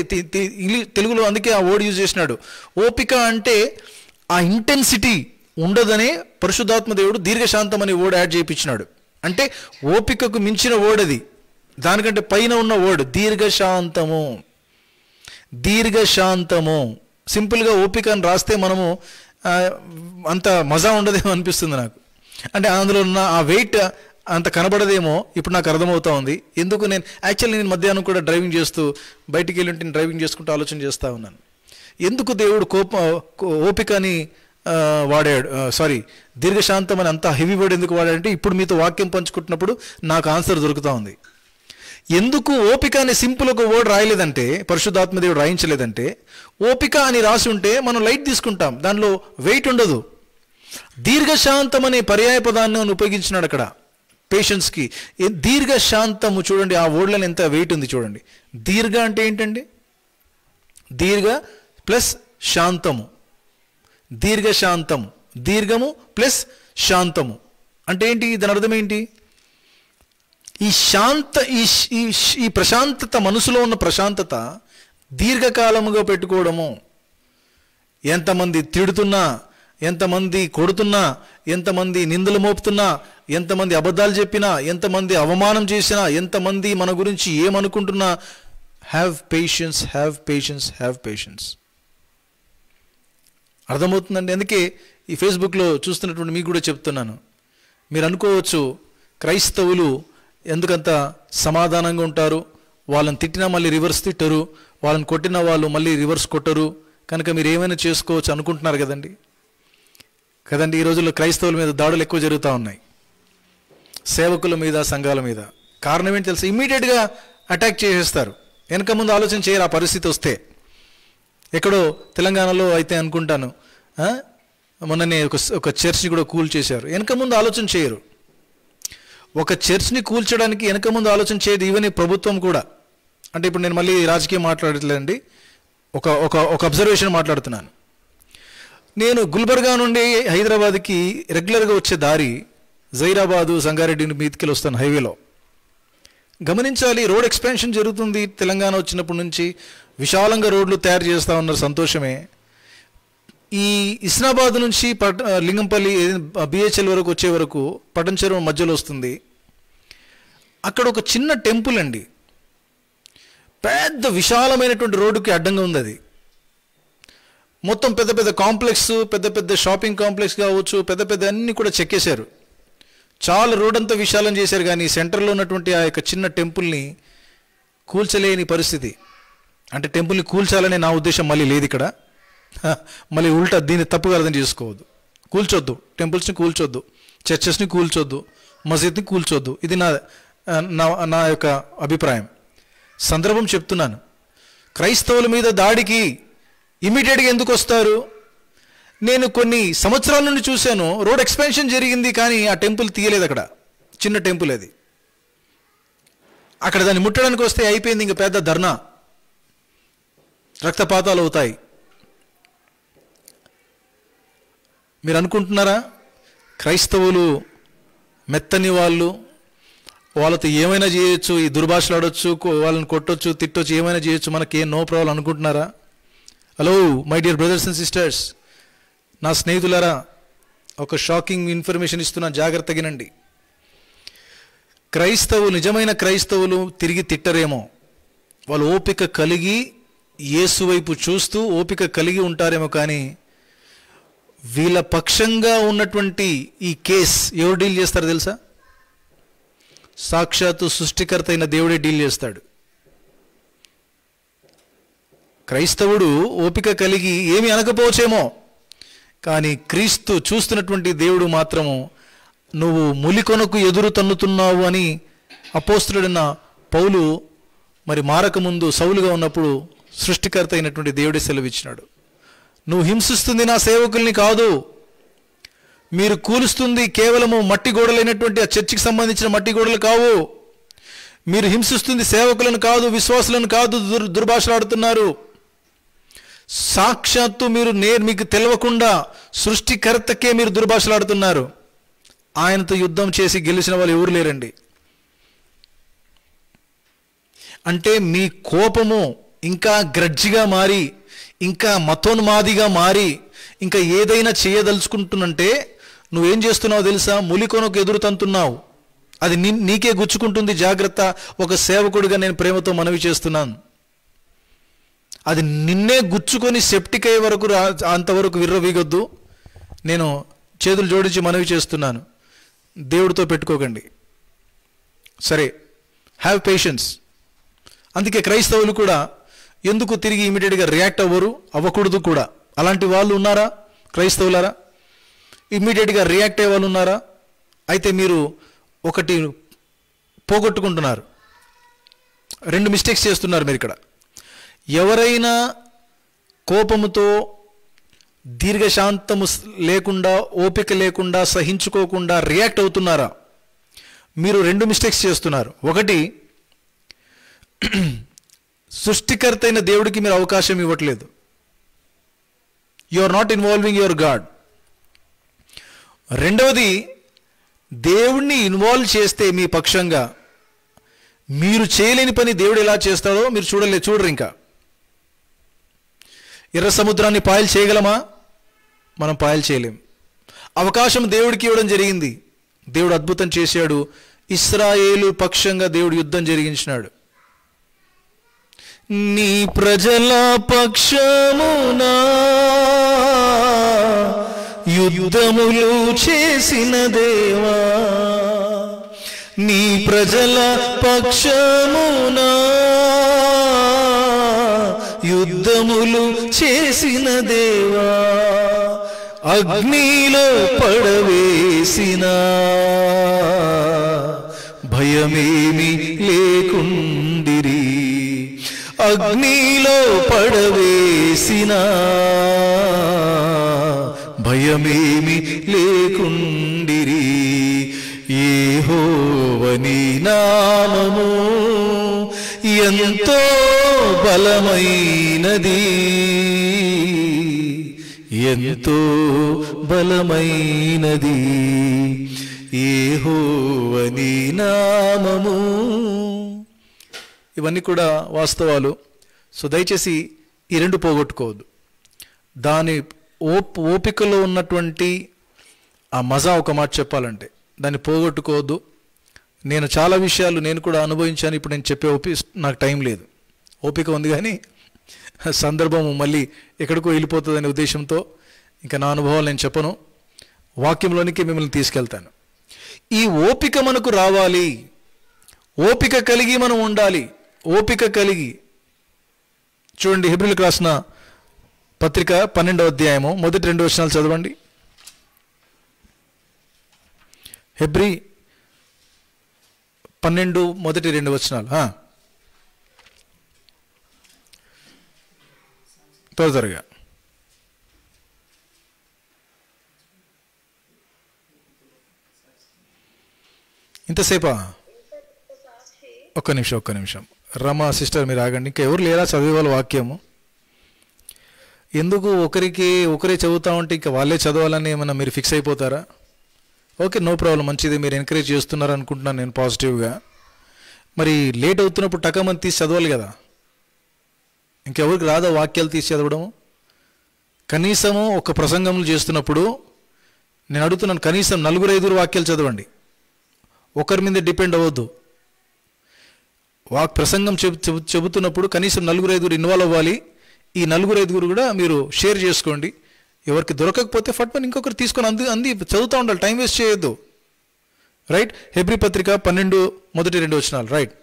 తెలుగులో అందుకే ఆ వర్డ్ యూజ్ చేసినాడు. ఓపిక అంటే ఆ ఇంటెన్సిటీ ఉండదనే పరిశుద్ధాత్మ దేవుడు దీర్ఘశాంతం అనే వర్డ్ యాడ్ చేయించినాడు. అంటే ఓపికకు మించిన వర్డ్ అది, దానికంటే పైన ఉన్న వర్డ్ దీర్ఘశాంతము. దీర్ఘశాంతము సింపుల్గా ఓపిక అని రాస్తే మనము అంత మజా ఉండదేమో అనిపిస్తుంది నాకు. అంటే అందులో ఉన్న ఆ వెయిట్ అంత కనబడదేమో ఇప్పుడు నాకు అర్థమవుతా ఉంది. ఎందుకు నేను మధ్యాహ్నం కూడా డ్రైవింగ్ చేస్తూ బయటికి వెళ్ళి డ్రైవింగ్ చేసుకుంటూ ఆలోచన చేస్తూ ఉన్నాను. ఎందుకు దేవుడు ఓపికని వాడాడు, దీర్ఘశాంతం అని అంత హెవీ వర్డ్ ఎందుకు వాడాడంటే ఇప్పుడు మీతో వాక్యం పంచుకుంటున్నప్పుడు నాకు ఆన్సర్ దొరుకుతూ ఉంది. ఎందుకు ఓపిక అని సింపుల్ ఒక వర్డ్ రాయలేదంటే, పరిశుద్ధాత్మ దేవుడు రాయించలేదంటే, ఓపిక అని రాసి ఉంటే మనం లైట్ తీసుకుంటాం, దానిలో వెయిట్ ఉండదు. దీర్ఘశాంతం అనే పర్యాయ పదాన్ని ఉపయోగించినాడు అక్కడ పేషెన్స్కి. దీర్ఘశాంతము చూడండి, ఆ వర్డ్లను ఎంత వెయిట్ ఉంది చూడండి. దీర్ఘ అంటే ఏంటండి? దీర్ఘ ప్లస్ శాంతము. దీర్ఘశాంతము, దీర్ఘము ప్లస్ శాంతము అంటే ఏంటి? దాని అర్థం ఏంటి? ఈ ప్రశాంతత, మనసులో ఉన్న ప్రశాంతత దీర్ఘకాలముగా పెట్టుకోవడము. ఎంతమంది తిడుతున్నా, ఎంతమంది కొడుతున్నా, ఎంతమంది నిందలు మోపుతున్నా, ఎంతమంది అబద్ధాలు చెప్పినా, ఎంతమంది అవమానం చేసినా, ఎంతమంది మన గురించి ఏమనుకుంటున్నా, have patience, have patience, have patience. అర్థమవుతుందండి? అందుకే ఈ ఫేస్బుక్లో చూస్తున్నటువంటి మీకు కూడా చెప్తున్నాను. మీరు అనుకోవచ్చు క్రైస్తవులు ఎందుకంత సమాధానంగా ఉంటారు, వాళ్ళని తిట్టినా మళ్ళీ రివర్స్ తిట్టరు, వాళ్ళని కొట్టిన వాళ్ళు మళ్ళీ రివర్స్ కొట్టరు, కనుక మీరు ఏమైనా చేసుకోవచ్చు అనుకుంటున్నారు కదండి. ఈ రోజుల్లో క్రైస్తవుల మీద దాడులు ఎక్కువ జరుగుతూ ఉన్నాయి, సేవకుల మీద, సంఘాల మీద. కారణం ఏంటి తెలుసా? ఇమ్మీడియట్గా అటాక్ చేసేస్తారు, వెనక ముందు ఆలోచన చేయరు. ఆ పరిస్థితి వస్తే ఎక్కడో తెలంగాణలో అయితే అనుకుంటాను మొన్ననే ఒక చర్చ్ని కూడా కూల్చేశారు. వెనక ముందు ఆలోచన చేయరు. ఒక చర్చ్ని కూల్చడానికి వెనక ముందు ఆలోచన చేయదు ఈవెన్ ఈ ప్రభుత్వం కూడా. అంటే ఇప్పుడు నేను మళ్ళీ రాజకీయం మాట్లాడట్లేదండి, ఒక అబ్జర్వేషన్ మాట్లాడుతున్నాను. నేను గుల్బర్గా నుండి హైదరాబాద్కి రెగ్యులర్గా వచ్చే దారి జైరాబాదు, సంగారెడ్డి మీదకి వస్తాను హైవేలో. గమనించాలి, రోడ్ ఎక్స్పాన్షన్ జరుగుతుంది. తెలంగాణ వచ్చినప్పటి నుంచి విశాలంగా రోడ్లు తయారు చేస్తూ ఉన్నారు, సంతోషమే. ఈ ఇస్నాబాద్ నుంచి లింగంపల్లి బిహెచ్ఎల్ వరకు వచ్చే వరకు పటంచెరువు మధ్యలో వస్తుంది. అక్కడ ఒక చిన్న టెంపుల్ అండి, పెద్ద విశాలమైనటువంటి రోడ్డుకి అడ్డంగా ఉంది. అది మొత్తం పెద్ద పెద్ద కాంప్లెక్స్, పెద్ద పెద్ద షాపింగ్ కాంప్లెక్స్ కావచ్చు, పెద్ద పెద్ద అన్నీ కూడా చెక్కేశారు. చాలా రోడ్ అంతా విశాలం చేశారు, కానీ సెంటర్లో ఉన్నటువంటి ఆ యొక్క చిన్న టెంపుల్ని కూల్చలేని పరిస్థితి. అంటే టెంపుల్ని కూల్చాలనే నా ఉద్దేశం మళ్ళీ లేదు ఇక్కడ. మళ్ళీ ఉల్టా దీన్ని తప్పుగా అర్థం చేసుకోవద్దు. కూల్చొద్దు, టెంపుల్స్ని కూల్చొద్దు, చర్చెస్ని కూల్చొద్దు, మసీద్ని కూల్చొద్దు. ఇది నా యొక్క అభిప్రాయం. సందర్భం చెప్తున్నాను. క్రైస్తవుల మీద దాడికి ఇమీడియట్గా ఎందుకు వస్తారు? నేను కొన్ని సంవత్సరాల నుండి చూశాను, రోడ్ ఎక్స్పాన్షన్ జరిగింది కానీ ఆ టెంపుల్ తీయలేదు. అక్కడ చిన్న టెంపుల్ అది. అక్కడ దాన్ని ముట్టడానికి వస్తే అయిపోయింది, ఇంకా పెద్ద ధర్నా, రక్తపాతాలు అవుతాయి. మీరు అనుకుంటున్నారా క్రైస్తవులు మెత్తని వాళ్ళు, వాళ్ళతో ఏమైనా చేయొచ్చు, ఈ దుర్భాషలు ఆడొచ్చు, వాళ్ళని కొట్టొచ్చు, తిట్టొచ్చు, ఏమైనా చేయొచ్చు, మనకేం నో ప్రాబ్లం అనుకుంటున్నారా? Hello my dear brothers and sisters, నా స్నేహితులారా, ఒక షాకింగ్ ఇన్ఫర్మేషన్ ఇస్తున్నా, జాగ్రత్తగినండి. నిజమైన క్రైస్తవులు తిరిగి తిట్టరేమో, వాళ్ళు ఓపిక కలిగి యేసు వైపు చూస్తూ ఓపిక కలిగి ఉంటారేమో, కానీ వీళ్ళ పక్షంగా ఉన్నటువంటి ఈ కేస్ ఎవరు డీల్ చేస్తారు తెలుసా? సాక్షాత్తు సృష్టికర్త అయిన దేవుడే డీల్ చేస్తాడు. క్రైస్తవుడు ఓపిక కలిగి ఏమి అనకపోవచ్చేమో, కానీ క్రీస్తు చూస్తున్నటువంటి దేవుడు మాత్రము నువ్వు ములికొనకు ఎదురు తన్నుతున్నావు అని అపోస్తలుడైన పౌలు మరి మారకముందు సౌలుగా ఉన్నప్పుడు సృష్టికర్త అయినటువంటి దేవుడే సెలవిచ్చినాడు, నువ్వు హింసిస్తుంది నా సేవకుల్ని కాదు, మీరు కూలుస్తుంది కేవలము మట్టి గోడలైనటువంటి ఆ చర్చికి సంబంధించిన మట్టి గోడలు కావు, మీరు హింసిస్తుంది సేవకులను కాదు, విశ్వాసులను కాదు, దుర్భాషలాడుతున్నారు. సాక్షాత్తు మీరు మీకు తెలియకుండా సృష్టికర్తకే మీరు దుర్భాషలాడుతున్నారు. ఆయనతో యుద్ధం చేసి గెలిచిన వాళ్ళు ఎవరు లేరండి. అంటే మీ కోపము ఇంకా గ్రడ్జిగా మారి, ఇంకా మతోన్మాదిగా మారి, ఇంకా ఏదైనా చేయదలుచుకుంటున్నంటే నువ్వేం చేస్తున్నావు తెలుసా? ములికొనకు ఎదురు తంతున్నావు. అది నీకే గుచ్చుకుంటుంది. జాగ్రత్త. ఒక సేవకుడిగా నేను ప్రేమతో మనవి చేస్తున్నాను, అది నిన్నే గుచ్చుకొని సెప్టిక్ అయ్యే వరకు అంతవరకు విర్రవీగొద్దు. నేను చేతులు జోడించి మనవి చేస్తున్నాను, దేవుడితో పెట్టుకోకండి. సరే, హ్యావ్ పేషెన్స్. అందుకే క్రైస్తవులు కూడా ఎందుకు తిరిగి ఇమీడియట్గా రియాక్ట్ అవ్వకూడదు కూడా. అలాంటి వాళ్ళు ఉన్నారా క్రైస్తవులారా? ఇమ్మీడియట్గా రియాక్ట్ అయ్యే వాళ్ళు ఉన్నారా? అయితే మీరు ఒకటి పోగొట్టుకుంటున్నారు, 2 మిస్టేక్స్ చేస్తున్నారు మీరు ఇక్కడ. ఎవరైనా కోపముతో దీర్ఘశాంతము లేకుండా, ఓపిక లేకుండా, సహించుకోకుండా రియాక్ట్ అవుతున్నారా? మీరు 2 మిస్టేక్స్ చేస్తున్నారు. ఒకటి, సృష్టికర్త అయిన దేవుడికి మీరు అవకాశం ఇవ్వట్లేదు. You are not involving your God. రెండవది, దేవుణ్ణి ఇన్వాల్వ్ చేస్తే మీ పక్షంగా మీరు చేయలేని పని దేవుడు ఎలా చేస్తాడో మీరు చూడరు. ఇంకా ఎర్ర సముద్రాన్ని పాయలు చేయగలమా? మనం పాయలు చేయలేం. అవకాశం దేవుడికి ఇవ్వడం జరిగింది. దేవుడు అద్భుతం చేశాడు. ఇశ్రాయేలు పక్షంగా దేవుడు యుద్ధం జరిగించినాడు. నీ ప్రజల పక్షమునా యుద్ధములు చేసిన దేవా, నీ ప్రజల పక్షమునా యుద్ధములు చేసిన దేవా, అగ్నిలో పడవేసిన భయమేమి లేకుండిరి, అగ్నిలో పడవేసిన భయమేమి లేకుండిరి. యెహోవా నీ నామము ఎంతో బలమైనది, ఎంతో బలమైనది. యెహోవా నీ నామము. ఇవన్నీ కూడా వాస్తవాలు. సో దయచేసి ఈ 2 పోగొట్టుకోవద్దు. దాని ఓపికలో ఉన్నటువంటి ఆ మజా, ఒక మాట చెప్పాలంటే, దాన్ని పోగొట్టుకోవద్దు. నేను చాలా విషయాలు నేను కూడా అనుభవించాను. ఇప్పుడు నేను చెప్పే నాకు టైం లేదు. ఓపిక ఉంది కానీ సందర్భం మళ్ళీ ఎక్కడికో వెళ్ళిపోతుందనే ఉద్దేశంతో ఇంకా నా అనుభవాలు నేను చెప్పను, వాక్యంలోనికి మిమ్మల్ని తీసుకెళ్తాను. ఈ ఓపిక మనకు రావాలి. ఓపిక కలిగి మనం ఉండాలి. ఓపిక కలిగి చూడండి, హెబ్రీయులకు రాసిన పత్రిక 12వ అధ్యాయము మొదటి 2 వచనాలు చదవండి. హెబ్రీ 12 మొదటి 2 వచనాలు. త్వరగా. ఇంతసేపా? ఒక్క నిమిషం. రమా సిస్టర్ మీరు ఆగండి. ఇంకా ఎవరు లేరా చదివేవాళ్ళ వాక్యము? ఎందుకు ఒకరే చదువుతా ఉంటే ఇంకా వాళ్ళే చదవాలని ఏమన్నా మీరు ఫిక్స్ అయిపోతారా? ఓకే, నో ప్రాబ్లం, మంచిది. మీరు ఎంకరేజ్ చేస్తున్నారు అనుకుంటున్నాను నేను పాజిటివ్గా. మరి లేట్ అవుతున్నప్పుడు టకమని తీసి చదవాలి కదా. ఇంకెవరికి రాదా వాక్యాలు తీసి చదవడము? కనీసము ఒక ప్రసంగములు చేస్తున్నప్పుడు నేను అడుగుతున్నాను, కనీసం 4-5 వాక్యాలు చదవండి. ఒకరి మీద డిపెండ్ అవ్వద్దు. ప్రసంగం చెబుతున్నప్పుడు కనీసం 4-5 ఇన్వాల్వ్ అవ్వాలి. ఈ 4-5 కూడా మీరు షేర్ చేసుకోండి. ఎవరికి దొరకకపోతే ఫట్మని ఇంకొకరు తీసుకొని అంది చదువుతూ ఉండాలి. టైం వేస్ట్ చేయొద్దు. రైట్? హెబ్రీ పత్రిక 12 మొదటి 2 వచనాలు. రైట్?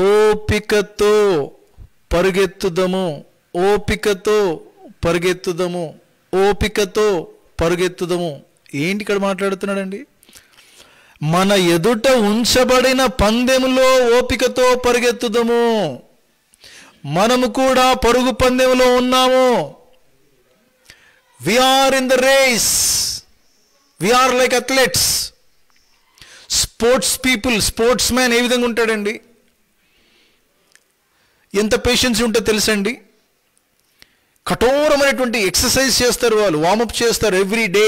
ఓపికతో పరిగెత్తుదము, ఓపికతో పరిగెత్తుదము, ఓపికతో పరిగెత్తుదము. ఏంటి ఇక్కడ మాట్లాడుతున్నాడండి? మన ఎదుట ఉంచబడిన పందెములో ఓపికతో పరిగెత్తుదము. మనము కూడా పరుగు పందెములో ఉన్నాము. We are in the race. We are like athletes. Sports people, sports man ఏ విధంగా ఉంటాడండి? ఎంత పేషెన్స్ ఉంటే తెలుసండి. కఠోరమైనటువంటి ఎక్సర్సైజ్ చేస్తారు, వాళ్ళు వార్మప్ చేస్తారు every day.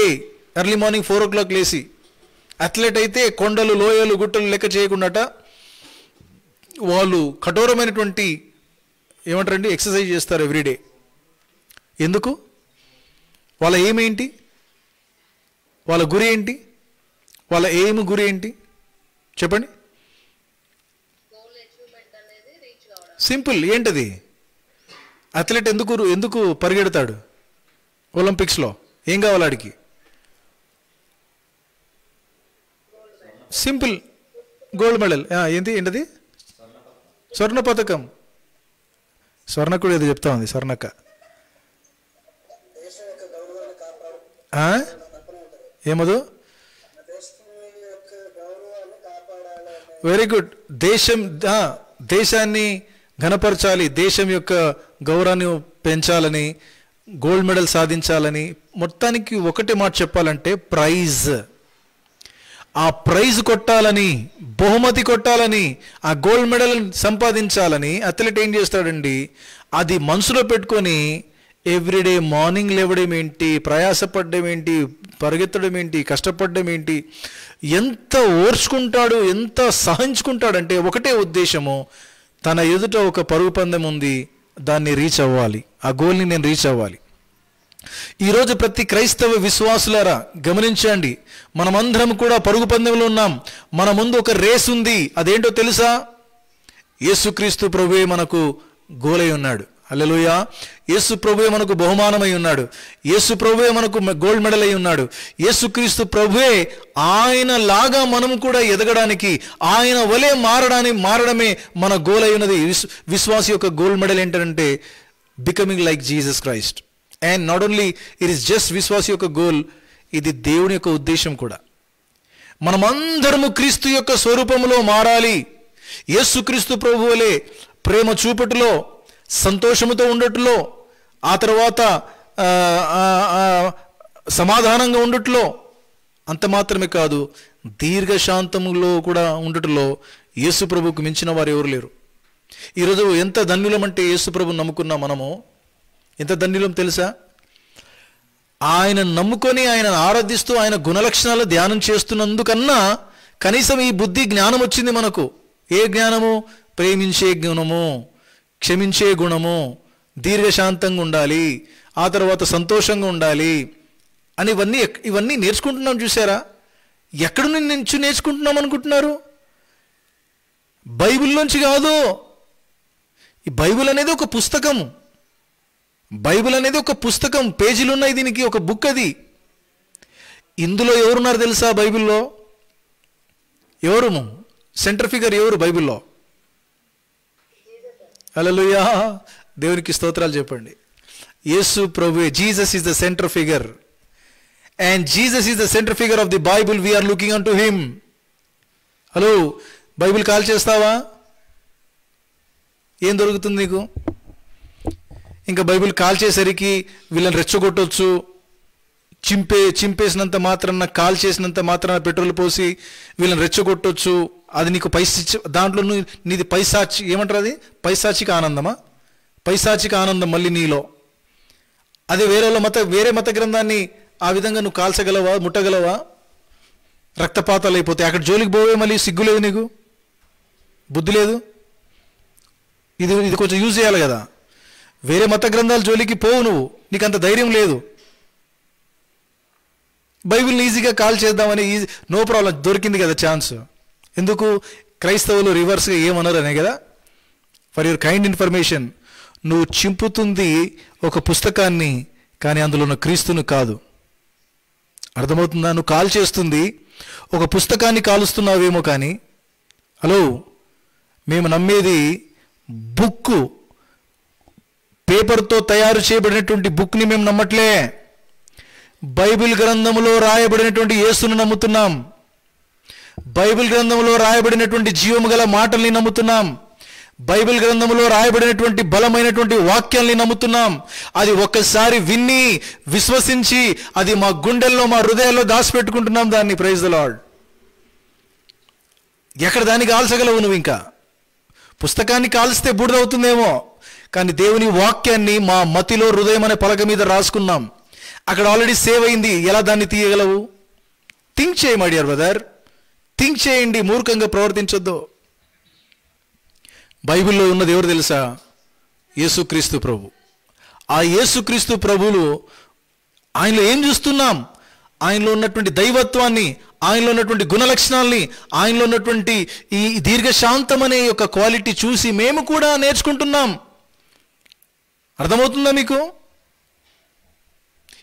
Early morning 4 o'clock లేసి. అథ్లెట్ అయితే కొండలు, లోయలు, గుట్టలు లెక్క చేయకుండా వాళ్ళు కఠోరమైనటువంటి ఏమంటారండి ఎక్సర్సైజ్ చేస్తారు ఎవ్రీడే. ఎందుకు? వాళ్ళ ఏమేంటి? వాళ్ళ గురి ఏంటి? వాళ్ళ గురి ఏంటి చెప్పండి? సింపుల్. ఏంటది? అథ్లెట్ ఎందుకు పరిగెడతాడు ఒలింపిక్స్లో? ఏం కావాలి ఆడికి? Simple, gold medal. ఏంటది? స్వర్ణ పథకం. స్వర్ణకుడు ఏదో చెప్తా ఉంది, స్వర్ణక్క. ఏమదు? Very good. దేశాన్ని ఘనపరచాలి, దేశం యొక్క గౌరవాన్ని పెంచాలని, గోల్డ్ మెడల్ సాధించాలని. మొత్తానికి ఒకటే మాట చెప్పాలంటే ప్రైజ్. ఆ ప్రైజ్ కొట్టాలని, బహుమతి కొట్టాలని, ఆ గోల్డ్ మెడల్ సంపాదించాలని అథ్లెట్ ఏం చేస్తాడండి? అది మనసులో పెట్టుకొని ఎవ్రీడే మార్నింగ్ లేవడం ఏంటి, ప్రయాసపడడం ఏంటి, పరిగెత్తడం ఏంటి, కష్టపడడం ఏంటి, ఎంత ఓర్చుకుంటాడు, ఎంత సహించుకుంటాడంటే ఒకటే ఉద్దేశము, తన ఎదుట ఒక పరుగు పందెం ఉంది, దాన్ని రీచ్ అవ్వాలి, ఆ గోల్ని నేను రీచ్ అవ్వాలి. ఈరోజు ప్రతి క్రైస్తవ విశ్వాసులారా గమనించండి, మనమందరం కూడా పరుగు పందెంలో ఉన్నాం. మన ముందు ఒక రేస్ ఉంది. అదేంటో తెలుసా? యేసుక్రీస్తు ప్రభువే మనకు గోలై ఉన్నాడు. హల్లెలూయా. యేసు ప్రభువే మనకు బహుమానమై ఉన్నాడు. యేసు ప్రభువే మనకు గోల్డ్ మెడల్ అయి ఉన్నాడు. యేసుక్రీస్తు ప్రభువే ఆయన లాగా మనం కూడా ఎదగడానికి, ఆయన వలె మారడమే మన గోల్ అయి ఉన్నది. విశ్వాసి యొక్క గోల్డ్ మెడల్ ఏంటంటే becoming like Jesus Christ. And not only it is just విశ్వాసి యొక్క గోల్, ఇది దేవుని యొక్క ఉద్దేశం కూడా. మనమందరము క్రీస్తు యొక్క స్వరూపములో మారాలి. యేసుక్రీస్తు ప్రభువులే ప్రేమ చూపుటలో, సంతోషముతో ఉండటంలో, ఆ తర్వాత సమాధానంగా ఉండటంలో, అంత మాత్రమే కాదు దీర్ఘశాంతములో కూడా ఉండటంలో యేసు ప్రభువుకు మించిన వారు ఎవరు లేరు. ఈరోజు ఎంత ధన్యులమంటే యేసు ప్రభువుని నమ్ముకున్నా మనము ఎంత ధన్యులం తెలుసా? ఆయన నమ్ముకొని ఆయన ఆరాధిస్తూ ఆయన గుణలక్షణాలు ధ్యానం చేస్తున్నందుకన్నా కనీసం ఈ బుద్ధి జ్ఞానం వచ్చింది మనకు. ఏ జ్ఞానము? ప్రేమించే గుణము, క్షమించే గుణము, దీర్ఘశాంతంగా ఉండాలి, ఆ తర్వాత సంతోషంగా ఉండాలి అని ఇవన్నీ నేర్చుకుంటున్నాం. చూసారా? ఎక్కడి నుంచి నేర్చుకుంటున్నాం అనుకుంటున్నారు? బైబిల్లోంచి కాదు. ఈ బైబిల్ అనేది ఒక పుస్తకం. బైబిల్ అనేది ఒక పుస్తకం, పేజీలు ఉన్నాయి దీనికి, ఒక బుక్ అది. ఇందులో ఎవరున్నారు తెలుసా? బైబిల్లో ఎవరు సెంటర్ ఫిగర్? ఎవరు బైబిల్లో? హల్లెలూయా, దేవునికి స్తోత్రాలు చెప్పండి. యేసు ప్రభువే, Jesus is the centre figure. And Jesus is the centre figure of the Bible. We are looking unto him. Hello, Bible call చేస్తావా? ఏం దొరుకుతుంది నీకు? ఇంకా బైబిల్ కాల్ చేసరికి వీళ్ళని రెచ్చగొట్టవచ్చు. చింపేసినంత మాత్రాన, కాల్ చేసినంత మాత్రాన పెట్రోల్ పోసి వీళ్ళని రెచ్చగొట్టవచ్చు. అది నీకు దాంట్లో నీది ఏమంటారు అది? పైశాచిక ఆనందమా? పైశాచిక ఆనందం మళ్ళీ నీలో. అదే వేరే మత గ్రంథాన్ని ఆ విధంగా నువ్వు కాల్చగలవా? ముట్టగలవా? రక్తపాతాలు అయిపోతాయి. అక్కడ జోలికి పోవే, మళ్ళీ సిగ్గు లేదు నీకు, బుద్ధి లేదు. ఇది కొంచెం యూజ్ చేయాలి కదా. వేరే మత గ్రంథాల జోలికి పోవు నువ్వు, నీకు అంత ధైర్యం లేదు. బైబిల్ని ఈజీగా కాల్ చేద్దామని నో ప్రాబ్లం, దొరికింది కదా ఛాన్స్. ఎందుకు? క్రైస్తవులు రివర్స్గా ఏమన్నారు అనే కదా. ఫర్ యువర్ కైండ్ ఇన్ఫర్మేషన్, నువ్వు చింపుతుంది ఒక పుస్తకాన్ని, కానీ అందులో ఉన్న క్రీస్తును కాదు. అర్థమవుతుందా? నువ్వు కాల్ చేస్తుంది ఒక పుస్తకాన్ని కాలుస్తున్నావేమో, కానీ హలో, మేము నమ్మేది బుక్, పేపర్తో తయారు చేయబడినటువంటి బుక్ని మేము నమ్మట్లే. బైబిల్ గ్రంథంలో రాయబడినటువంటి యేసును నమ్ముతున్నాం. బైబిల్ గ్రంథంలో రాయబడినటువంటి జీవము గల మాటల్ని నమ్ముతున్నాం. బైబిల్ గ్రంథంలో రాయబడినటువంటి బలమైనటువంటి వాక్యాల్ని నమ్ముతున్నాం. అది ఒక్కసారి విన్ని విశ్వసించి అది మా గుండెల్లో, మా హృదయాల్లో దాచిపెట్టుకుంటున్నాం దాన్ని. Praise the Lord. ఎక్కడ దాన్ని కాల్చగలవు నువ్వు? ఇంకా పుస్తకాన్ని కాల్స్తే బూడిదవుతుందేమో, కానీ దేవుని వాక్యాన్ని మా మతిలో, హృదయం అనే పలక మీద రాసుకున్నాం. అక్కడ ఆల్రెడీ సేవ్ అయింది. ఎలా దాన్ని తీయగలవు? థింక్ చేయి మై డియర్ బ్రదర్, థింక్ చేయండి. మూర్ఖంగా ప్రవర్తించొద్దు. బైబిల్లో ఉన్నది ఎవరు తెలుసా? యేసుక్రీస్తు ప్రభు. ఆ యేసుక్రీస్తు ప్రభువులు, ఆయనలో ఏం చూస్తున్నాం? ఆయనలో ఉన్నటువంటి దైవత్వాన్ని, ఆయనలో ఉన్నటువంటి గుణలక్షణాలని, ఆయనలో ఉన్నటువంటి ఈ దీర్ఘశాంతం అనే యొక్క క్వాలిటీ చూసి మేము కూడా నేర్చుకుంటున్నాం. అర్థమవుతుందా మీకు?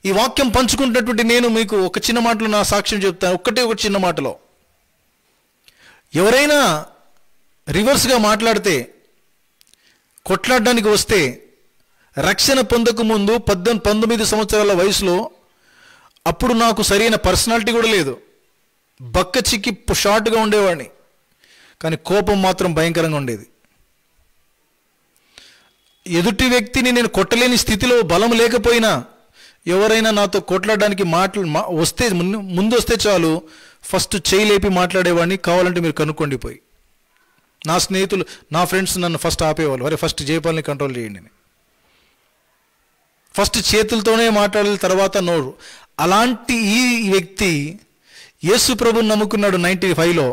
ఈ వాక్యం పంచుకుంటున్నటువంటి నేను మీకు ఒక చిన్న మాటలో నా సాక్ష్యం చెప్తాను. ఒక చిన్న మాటలో, ఎవరైనా రివర్స్గా మాట్లాడితే, కొట్లాడడానికి వస్తే, రక్షణ పొందక ముందు 19 సంవత్సరాల వయసులో, అప్పుడు నాకు సరైన పర్సనాలిటీ కూడా లేదు, బక్క చిక్కి షార్ట్గా ఉండేవాడిని, కానీ కోపం మాత్రం భయంకరంగా ఉండేది. ఎదుటి వ్యక్తిని నేను కొట్టలేని స్థితిలో, బలం లేకపోయినా, ఎవరైనా నాతో కొట్లాడడానికి వస్తే, ముందు వస్తే చాలు, ఫస్ట్ చేయి లేపి మాట్లాడేవాడిని. కావాలంటే మీరు కనుక్కోండి పోయి. నా స్నేహితులు, నా ఫ్రెండ్స్ నన్ను ఫస్ట్ ఆపేవాళ్ళు. అరే ఫస్ట్ జయపాల్ని కంట్రోల్ చేయండి అని. ఫస్ట్ చేతులతోనే మాట్లాడాలి, తర్వాత నోరు. అలాంటి ఈ వ్యక్తి యేసు ప్రభుని నమ్ముకున్నాడు 95లో.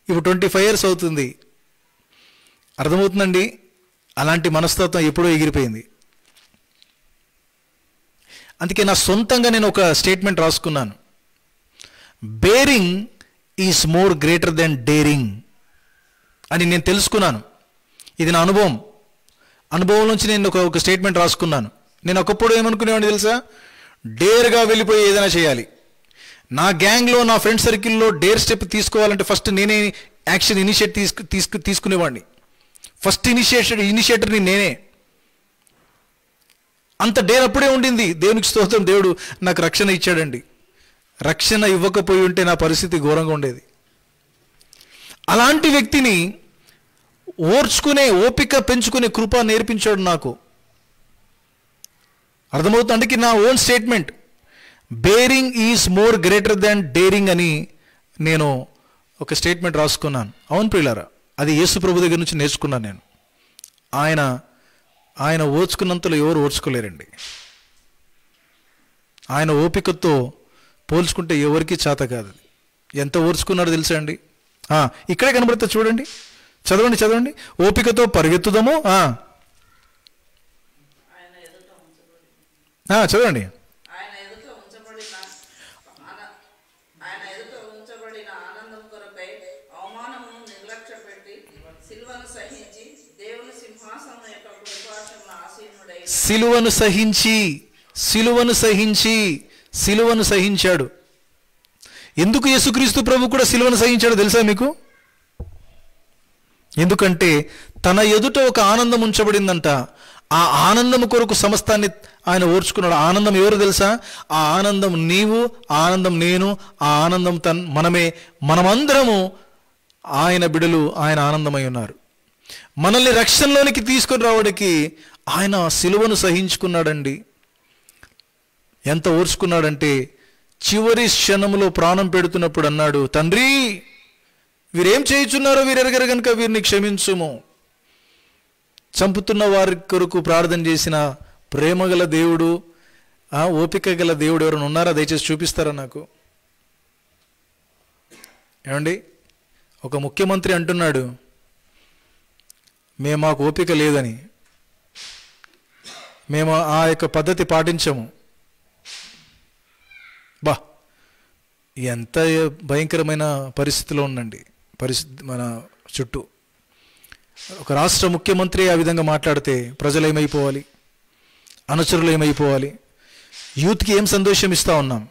ఇప్పుడు 25 years అవుతుంది. అర్థమవుతుందండి? అలాంటి మనస్తత్వం ఎప్పుడో ఎగిరిపోయింది. అందుకే నా సొంతంగా నేను ఒక స్టేట్మెంట్ రాసుకున్నాను. Bearing is more greater than daring అని నేను తెలుసుకున్నాను. ఇది నా అనుభవం నుంచి నేను ఒక స్టేట్మెంట్ రాసుకున్నాను. నేను ఒకప్పుడు ఏమనుకునేవాడిని తెలుసా? డేర్గా వెళ్ళిపోయి ఏదైనా చేయాలి. నా గ్యాంగ్లో, నా ఫ్రెండ్ సర్కిల్లో డేర్ స్టెప్ తీసుకోవాలంటే ఫస్ట్ నేనే యాక్షన్ ఇనిషియేట్ తీసుకునేవాడిని. ఫస్ట్ ఇనిషియేటర్ని నేనే. అంత డేర్ అప్పుడే ఉండింది. దేవునికి స్తోత్రం, దేవుడు నాకు రక్షణ ఇచ్చాడండి. రక్షణ ఇవ్వకపోయి ఉంటే నా పరిస్థితి ఘోరంగా ఉండేది. అలాంటి వ్యక్తిని ఓర్చుకునే ఓపిక పెంచుకునే కృప నేర్పించాడు నాకు. అర్థమవుతుంది? అందుకే నా own statement, bearing is more greater than daring అని నేను ఒక స్టేట్మెంట్ రాసుకున్నాను. అవును ప్రియులారా, అది యేసు ప్రభు దగ్గర నుంచి నేర్చుకున్నాను నేను. ఆయన ఓర్చుకున్నంతలో ఎవరు ఓర్చుకోలేరండి. ఆయన ఓపికతో పోల్చుకుంటే ఎవరికి చేత కాదు. ఎంత ఓర్చుకున్నాడో తెలుసా అండి? ఇక్కడే కనబడుతుంది చూడండి, చదవండి. ఓపికతో పరిగెత్తుదాము. చదవండి. సిలువను సహించాడు. ఎందుకు యేసుక్రీస్తు ప్రభు కూడా సిలువను సహించాడో తెలుసా మీకు? ఎందుకంటే తన ఎదుట ఒక ఆనందం ఉంచబడిందంట. ఆ ఆనందం కొరకు సమస్తాన్ని ఆయన ఓర్చుకున్నాడు. ఆనందం ఎవరు తెలుసా? ఆ ఆనందం నీవు, ఆ ఆనందం నేను, ఆ ఆనందం మనమందరము ఆయన బిడలు. ఆయన ఆనందమై ఉన్నారు. మనల్ని రక్షణలోనికి తీసుకొని రావడానికి ఆయన సిలువను సహించుకున్నాడండి. ఎంత ఓర్చుకున్నాడంటే చివరి క్షణంలో ప్రాణం పెడుతున్నప్పుడు అన్నాడు, తండ్రి వీరేం చేయుచున్నారో వీరెరగరు కనుక వీరిని క్షమించుము. చంపుతున్న వారి కొరకు ప్రార్థన చేసిన ప్రేమగల దేవుడు, ఓపిక గల దేవుడు ఎవరైనా ఉన్నారా? దయచేసి చూపిస్తారా నాకు? ఏమండి, ఒక ముఖ్యమంత్రి అంటున్నాడు మాకు ఓపిక లేదని, మేము ఆ యొక్క పద్ధతి పాటించము. ఎంత భయంకరమైన పరిస్థితిలో ఉందండి మన చుట్టూ. ఒక రాష్ట్ర ముఖ్యమంత్రి ఆ విధంగా మాట్లాడితే ప్రజలు ఏమైపోవాలి? అనుచరులు ఏమైపోవాలి? యూత్కి ఏం సందేశం ఇస్తూ ఉన్నాం?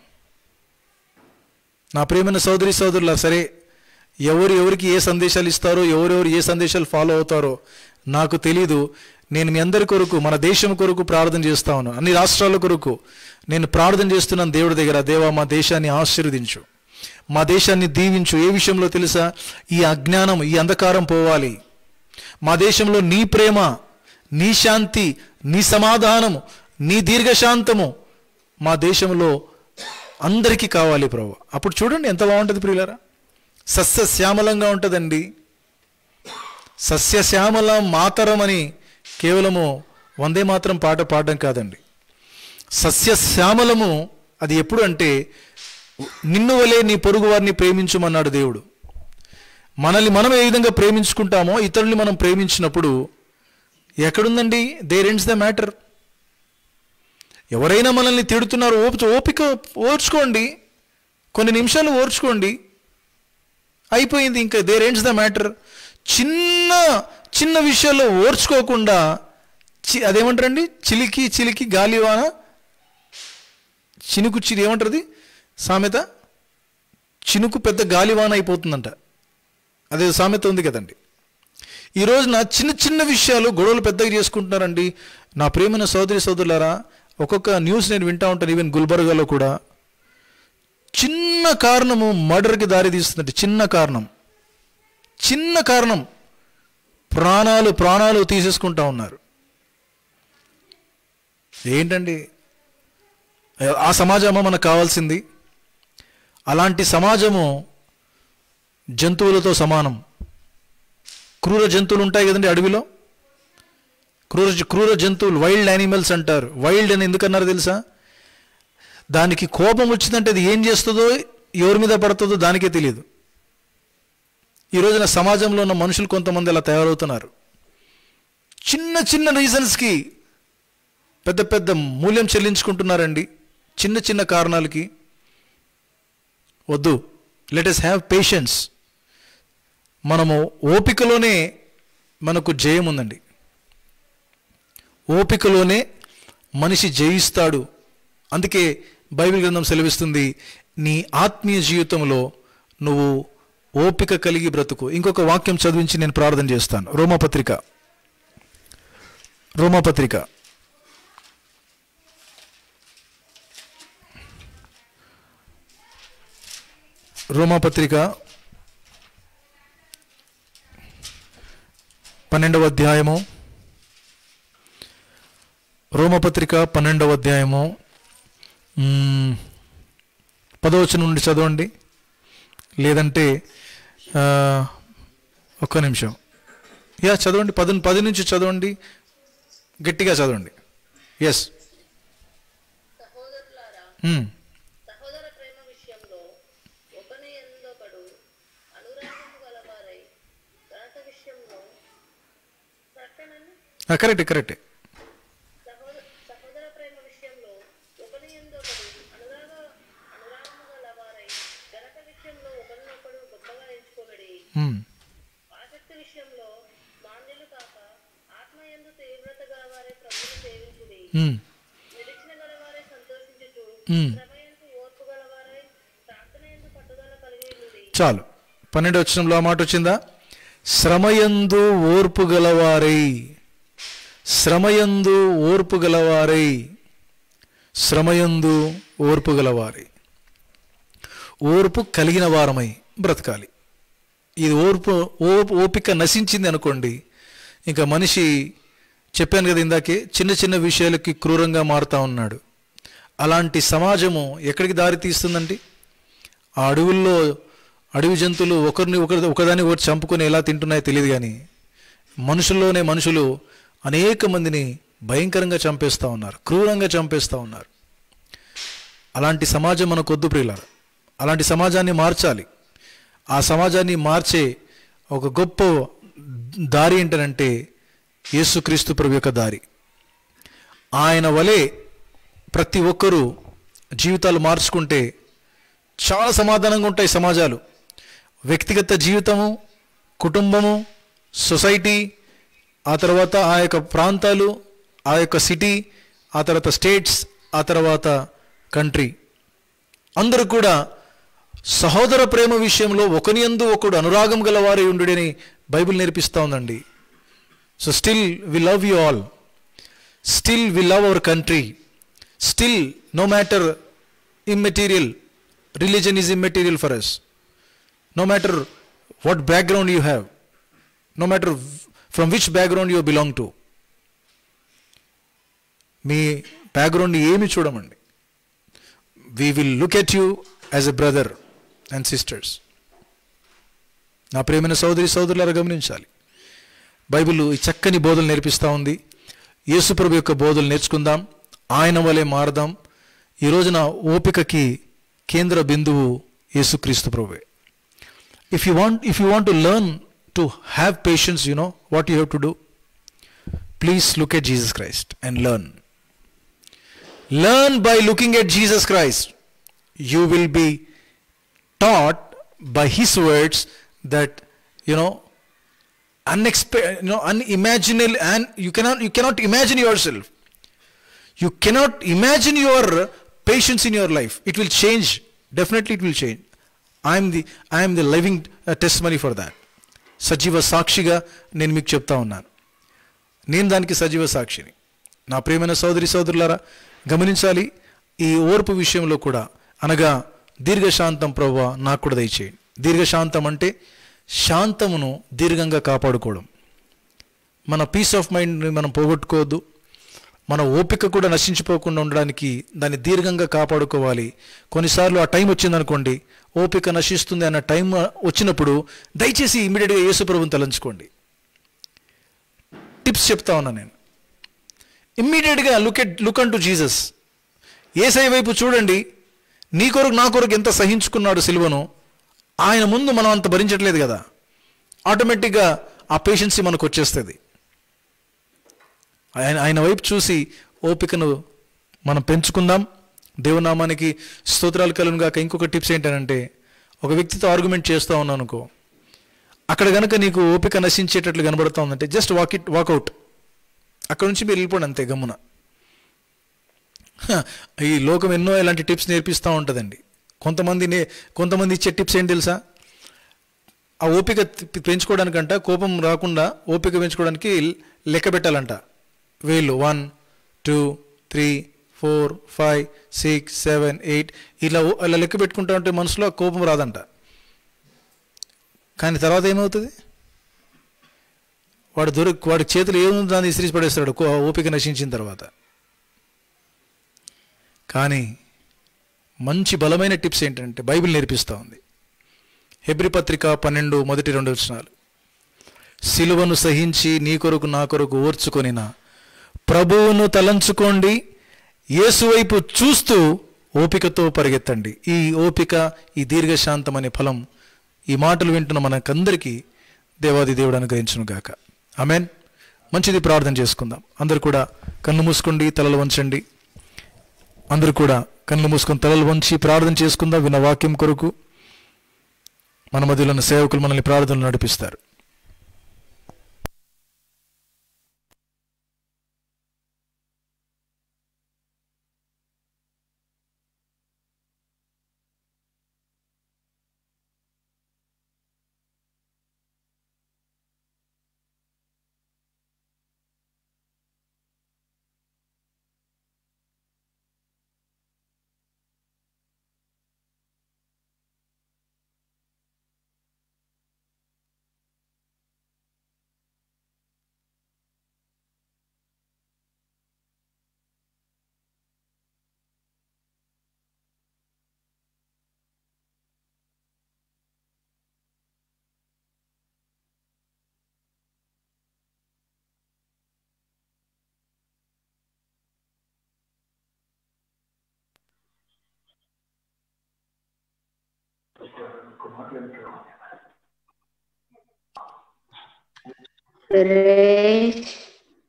నా ప్రియమైన సోదరి సోదరులా, సరే ఎవరికి ఏ సందేశాలు ఇస్తారో, ఎవరెవరు ఏ సందేశాలు ఫాలో అవుతారో నాకు తెలీదు. నేను మీ అందరి కొరకు, మన దేశం కొరకు ప్రార్థన చేస్తా ఉన్నాను. అన్ని రాష్ట్రాల కొరకు నేను ప్రార్థన చేస్తున్నాను దేవుడి దగ్గర. దేవా, మా దేశాన్ని ఆశీర్వదించు, మా దేశాన్ని దీవించు. ఏ విషయంలో తెలుసా? ఈ అజ్ఞానం, ఈ అంధకారం పోవాలి. మా దేశంలో నీ ప్రేమ, నీ శాంతి, నీ సమాధానము, నీ దీర్ఘశాంతము మా దేశంలో అందరికీ కావాలి ప్రభు. అప్పుడు చూడండి ఎంత బాగుంటుంది ప్రియులారా. సస్యశ్యామలంగా ఉంటుందండి. సస్యశ్యామల మాతరం అని కేవలము వందే మాత్రం పాట పాడడం కాదండి. సస్యశ్యామలము అది ఎప్పుడు అంటే, నిన్ను వలే నీ పొరుగు వారిని ప్రేమించుమన్నాడు దేవుడు. మనల్ని మనం ఏ విధంగా ప్రేమించుకుంటామో ఇతరుల్ని మనం ప్రేమించినప్పుడు ఎక్కడుందండి దేర్ ఎండ్స్ ద మ్యాటర్. ఎవరైనా మనల్ని తిడుతున్నారు, ఓపిక ఓర్చుకోండి, కొన్ని నిమిషాలు ఓర్చుకోండి, అయిపోయింది, ఇంకా దేర్ ఎండ్స్ ద మ్యాటర్. చిన్న చిన్న విషయాల్లో ఓర్చుకోకుండా అదేమంటారండి, చిలికి గాలివాన చినుకు ఏమంటారు సామెత, చినుకు పెద్ద గాలివాన అయిపోతుందంట. అదే సామెత ఉంది కదండి. ఈ రోజున చిన్న చిన్న విషయాలు గొడవలు పెద్దగా చేసుకుంటున్నారండి. నా ప్రియమైన సోదరి సోదరులారా, ఒక్కొక్క న్యూస్ నేను వింటూ ఉంటాను. ఈవెన్ గుల్బర్గాలో కూడా చిన్న కారణము మర్డర్కి దారి తీస్తుందంటే, చిన్న కారణం ప్రాణాలు తీసేసుకుంటా ఉన్నారు. ఏంటండి ఆ సమాజమా మనకు కావాల్సింది? అలాంటి సమాజము జంతువులతో సమానం. క్రూర జంతువులు ఉంటాయి కదండి అడవిలో, క్రూర జంతువులు, వైల్డ్ యానిమల్స్ అంటారు. వైల్డ్ అని ఎందుకన్నారు తెలుసా? దానికి కోపం వచ్చిందంటే అది ఏం చేస్తుందో, ఎవరి మీద పడుతుందో దానికే తెలియదు. ఈ రోజున సమాజంలో ఉన్న మనుషులు కొంతమంది అలా తయారవుతున్నారు. చిన్న చిన్న రీజన్స్కి పెద్ద మూల్యం చెల్లించుకుంటున్నారండి, చిన్న కారణాలకి. వద్దు, లెట్ us హ్యావ్ పేషెన్స్. మనము ఓపికలోనే మనకు జయం ఉందండి. ఓపికలోనే మనిషి జయిస్తాడు. అందుకే బైబిల్ గ్రంథం సెలవిస్తుంది, నీ ఆత్మీయ జీవితంలో నువ్వు ఓపిక కలిగి బ్రతుకు. ఇంకొక వాక్యం చదివించి నేను ప్రార్థన చేస్తాను. రోమాపత్రిక 12వ అధ్యాయము, రోమపత్రిక 12వ అధ్యాయము 10వ వచనం నుండి చదవండి, లేదంటే ఒక్క నిమిషం చదవండి. 10 నుంచి చదవండి, గట్టిగా చదవండి. ఎస్. కరెక్ట్. చాలు. 12వ వచనంలో ఆ మాట వచ్చిందా? శ్రమయందు ఓర్పు గలవారై, శ్రమయందు ఓర్పు గలవారై, శ్రమయందు ఓర్పు గలవారై, ఓర్పు కలిగిన వారమై బ్రతకాలి. ఇది ఓపిక నశించింది అనుకోండి, ఇంకా మనిషి, చెప్పాను కదా ఇందాకే, చిన్న విషయాలకి క్రూరంగా మారుతూ ఉన్నాడు. అలాంటి సమాజము ఎక్కడికి దారి తీస్తుందండి? ఆ అడవుల్లో అడవి జంతువులు ఒకదాన్ని ఒకటి చంపుకొని ఎలా తింటున్నాయో తెలియదు, కానీ మనుషుల్లోనే మనుషులు అనేక మందిని భయంకరంగా చంపేస్తూ ఉన్నారు, క్రూరంగా చంపేస్తూ ఉన్నారు. అలాంటి సమాజం మనకు వద్దు ప్రియులారా. అలాంటి సమాజాన్ని మార్చాలి. ఆ సమాజాన్ని మార్చే ఒక గొప్ప దారి ఏంటంటే యేసుక్రీస్తు ప్రభు యొక్క దారి. ఆయన వలె ప్రతి ఒక్కరూ జీవితాలు మార్చుకుంటే చాలా సమాధానంగా ఉంటాయి సమాజాలు. వ్యక్తిగత జీవితము, కుటుంబము, సొసైటీ, ఆ తర్వాత ఆ యొక్క ప్రాంతాలు, ఆ యొక్క సిటీ, ఆ తర్వాత స్టేట్స్, ఆ తర్వాత కంట్రీ, అందరూ కూడా సహోదర ప్రేమ విషయంలో ఒకని యందు ఒకడు అనురాగం గలవారై ఉండుడని బైబిల్ నేర్పిస్తూ ఉందండి. So still we love you all, still we love our country, still no matter immaterial, religion is immaterial for us, no matter what background you have, no matter from which background you belong to. Me background ఏమి చూడమండి, we will look at you as a brother and sisters. నా ప్రియమైన సోదరి సోదరులారా గమనించాలి, Bible ఈ చక్కని బోధలు నేర్పిస్తూ ఉంది. యేసుప్రభు యొక్క బోధలు నేర్చుకుందాం, ఆయన వలె మారదాం. ఈ రోజున ఓపికకి కేంద్ర బిందువు యేసుక్రీస్తు ప్రభువే. If you want to learn to have patience, you know what you have to do? Please look at Jesus Christ and learn. Learn by looking at Jesus Christ. You will be taught by his words that, unimaginable, and you cannot imagine yourself. You cannot imagine your patience in your life. It will change. Definitely it will change. I am the living testimony for that. సజీవ సాక్షిగా నేను మీకు చెప్తా ఉన్నాను. నేను దానికి సజీవ సాక్షిని. నా ప్రియమైన సోదరి సోదరులారా గమనించాలి, ఈ ఓర్పు విషయంలో కూడా, అనగా దీర్ఘశాంతం ప్రభువా నాకు కూడా దయచేయండి. దీర్ఘశాంతం అంటే శాంతమును దీర్ఘంగా కాపాడుకోవడం. మన పీస్ ఆఫ్ మైండ్ని మనం పోగొట్టుకోవద్దు. మన ఓపిక కూడా నశించిపోకుండా ఉండడానికి దాన్ని దీర్ఘంగా కాపాడుకోవాలి. కొన్నిసార్లు ఆ టైం వచ్చిందనుకోండి, ఓపిక నశిస్తుంది అన్న టైం వచ్చినప్పుడు దయచేసి ఇమ్మీడియట్గా యేసుప్రభుని తలంచుకోండి. టిప్స్ చెప్తా ఉన్నా నేను. ఇమ్మీడియట్గా లుక్ అన్ టు జీసస్. యేసయ్య వైపు చూడండి. నీ కొరకు నా కొరకు ఎంత సహించుకున్నాడు సిలువను. ఆయన ముందు మనం అంత భరించట్లేదు కదా, ఆటోమేటిక్గా ఆ పేషెన్సీ మనకు వచ్చేస్తుంది. ఆయన వైపు చూసి ఓపికను మనం పెంచుకుందాం. దేవునామానికి స్తోత్రాలు కలుగును గాక. ఇంకొక టిప్స్ ఏంటంటే, ఒక వ్యక్తితో ఆర్గ్యుమెంట్ చేస్తూ ఉన్నాను అనుకో, అక్కడ కనుక నీకు ఓపిక నశించేటట్లు కనబడుతూ ఉందంటే జస్ట్ వాకౌట్. అక్కడ నుంచి మీరు వెళ్ళిపోండి అంతే, గమ్మున. ఈ లోకం ఎన్నో ఇలాంటి టిప్స్ నేర్పిస్తూ ఉంటుందండి. కొంతమంది ఇచ్చే టిప్స్ ఏంటి తెలుసా? ఆ ఓపిక పెంచుకోవడానికంట, కోపం రాకుండా ఓపిక పెంచుకోవడానికి లెక్క పెట్టాలంట. వేళ్ళు 1 2 3 4 5 6 7 8 ఇలా లెక్క పెట్టుకుంటా ఉంటే మనసులో కోపం రాదంట. కానీ తర్వాత ఏమవుతుంది? వాడి చేతులు ఏముంది దాన్ని ఇసిరి పడేస్తాడు ఓపిక నశించిన తర్వాత. కానీ మంచి బలమైన టిప్స్ ఏంటంటే బైబిల్ నేర్పిస్తూ ఉంది. హెబ్రీ పత్రిక 12 మొదటి 2 వచనాలు. సిలువను సహించి నీ కొరకు నా కొరకు ఓర్చుకొనిన ప్రభువును తలంచుకోండి, యేసు వైపు చూస్తూ ఓపికతో పరిగెత్తండి. ఈ ఓపిక, ఈ దీర్ఘశాంతం అనే ఫలం ఈ మాటలు వింటున్న మనకందరికీ దేవాది దేవుడు అనుగ్రహించును గాక. ఆమెన్. మంచిది, ప్రార్థన చేసుకుందాం. అందరూ కూడా కళ్ళు మూసుకోండి, తలలు వంచండి. అందరూ కూడా కళ్ళు మూసుకొని తలలు వంచి ప్రార్థన చేసుకుందాం. విన్న వాక్యం కొరకు మన మధ్యలో ఉన్న సేవకులు మనల్ని ప్రార్థనలు నడిపిస్తారు.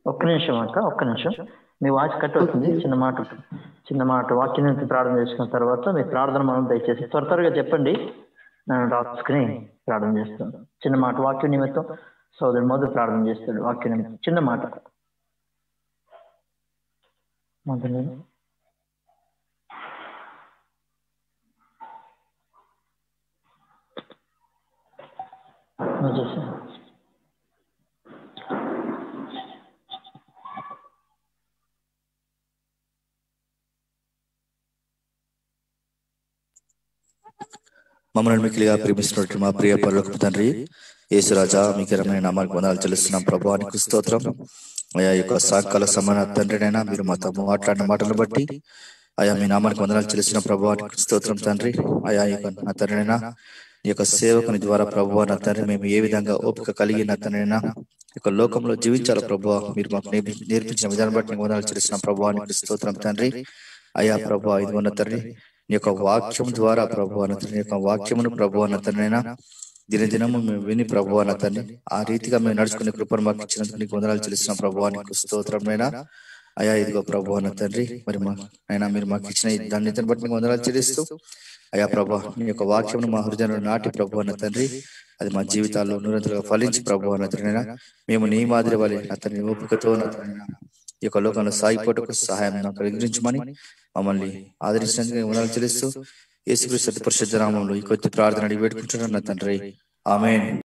ఒక్క నిమిషం అక్క, ఒక్క నిమిషం. మీ వాయిస్ కట్ అవుతుంది. చిన్న మాట వాక్యం నుంచి ప్రార్థన చేసుకున్న తర్వాత మీ ప్రార్థన మనం దయచేసి త్వరగా చెప్పండి, నేను రాసుకుని ప్రార్థన చేస్తాను. చిన్న మాట వాక్యం నిమిత్తం సోదరుడు మొదలు ప్రార్థన చేస్తాడు. వాక్యం నిమిత్తం చిన్న మాట. ప్రార్థన చేశాను. మమ్మల్ని మిక్కిలిగా ప్రేమిస్తున్నట్టు మా ప్రియ పరలోకపు తండ్రి యేసురాజా, మీకు రమైన నామానికి వందనాలు చెల్లిస్తున్నాం ప్రభు. నీకు స్తోత్రం అయా. యొక్క సాయంకాల సమాన తండ్రినైనా మీరు మాతో మాట్లాడిన మాటలను బట్టి అయా మీ నామానికి వందనాలు చెల్లిస్తున్న ప్రభు. నీకు స్తోత్రం తండ్రి. అయా నా తండ్రినైనా ఈ యొక్క సేవకుని ద్వారా ప్రభు నా తండ్రి మేము ఏ విధంగా ఓపిక కలిగి నా తండ్రినైనా ఈ యొక్క లోకంలో జీవించాలి ప్రభు, మీరు మాకు నేర్పించిన విధానం బట్టి నీకు వందనాలు చెల్లిస్తున్న ప్రభు. నీకు స్తోత్రం తండ్రి. అయా ప్రభు, ఇది ఉన్న తండ్రి నీ యొక్క వాక్యం ద్వారా ప్రభు అన్న యొక్క వాక్యమును ప్రభు అన్న తండ్రినైనా దినదినము మేము విని ప్రభు అన్న తండ్రి ఆ రీతిగా మేము నడుచుకునే కృపను మాకు ఇచ్చినందుకు నీకు వందనాలు చెల్లిస్తున్నాం ప్రభు. నీకు స్తోత్రమైనా అయా. ఇదిగో ప్రభు అన్న తండ్రి, మరి అయినా మీరు మాకు ఇచ్చిన దాన్ని బట్టి నీకు వందనాలు చెల్లిస్తూ అయా ప్రభు నీ యొక్క వాక్యమును మా హృదయంలో నాటి ప్రభు అన్న తండ్రి అది మా జీవితాల్లో నిరంతరంగా ఫలించి ప్రభు అన్న తండ్రినైనా మేము నీ మాదిరి వాళ్ళే అతని ఓపికతో ఈ యొక్క లోకంలో సాగిపోటకు సహాయం కలిగించమని మమ్మల్ని ఆదరించినందుకు వందనాలు చెల్లిస్తూ యేసుక్రీస్తు పరిశుద్ధ నామములో ఈ కొద్ది ప్రార్థన అడిగి పెట్టుకుంటున్నాను తండ్రి. ఆమేన్.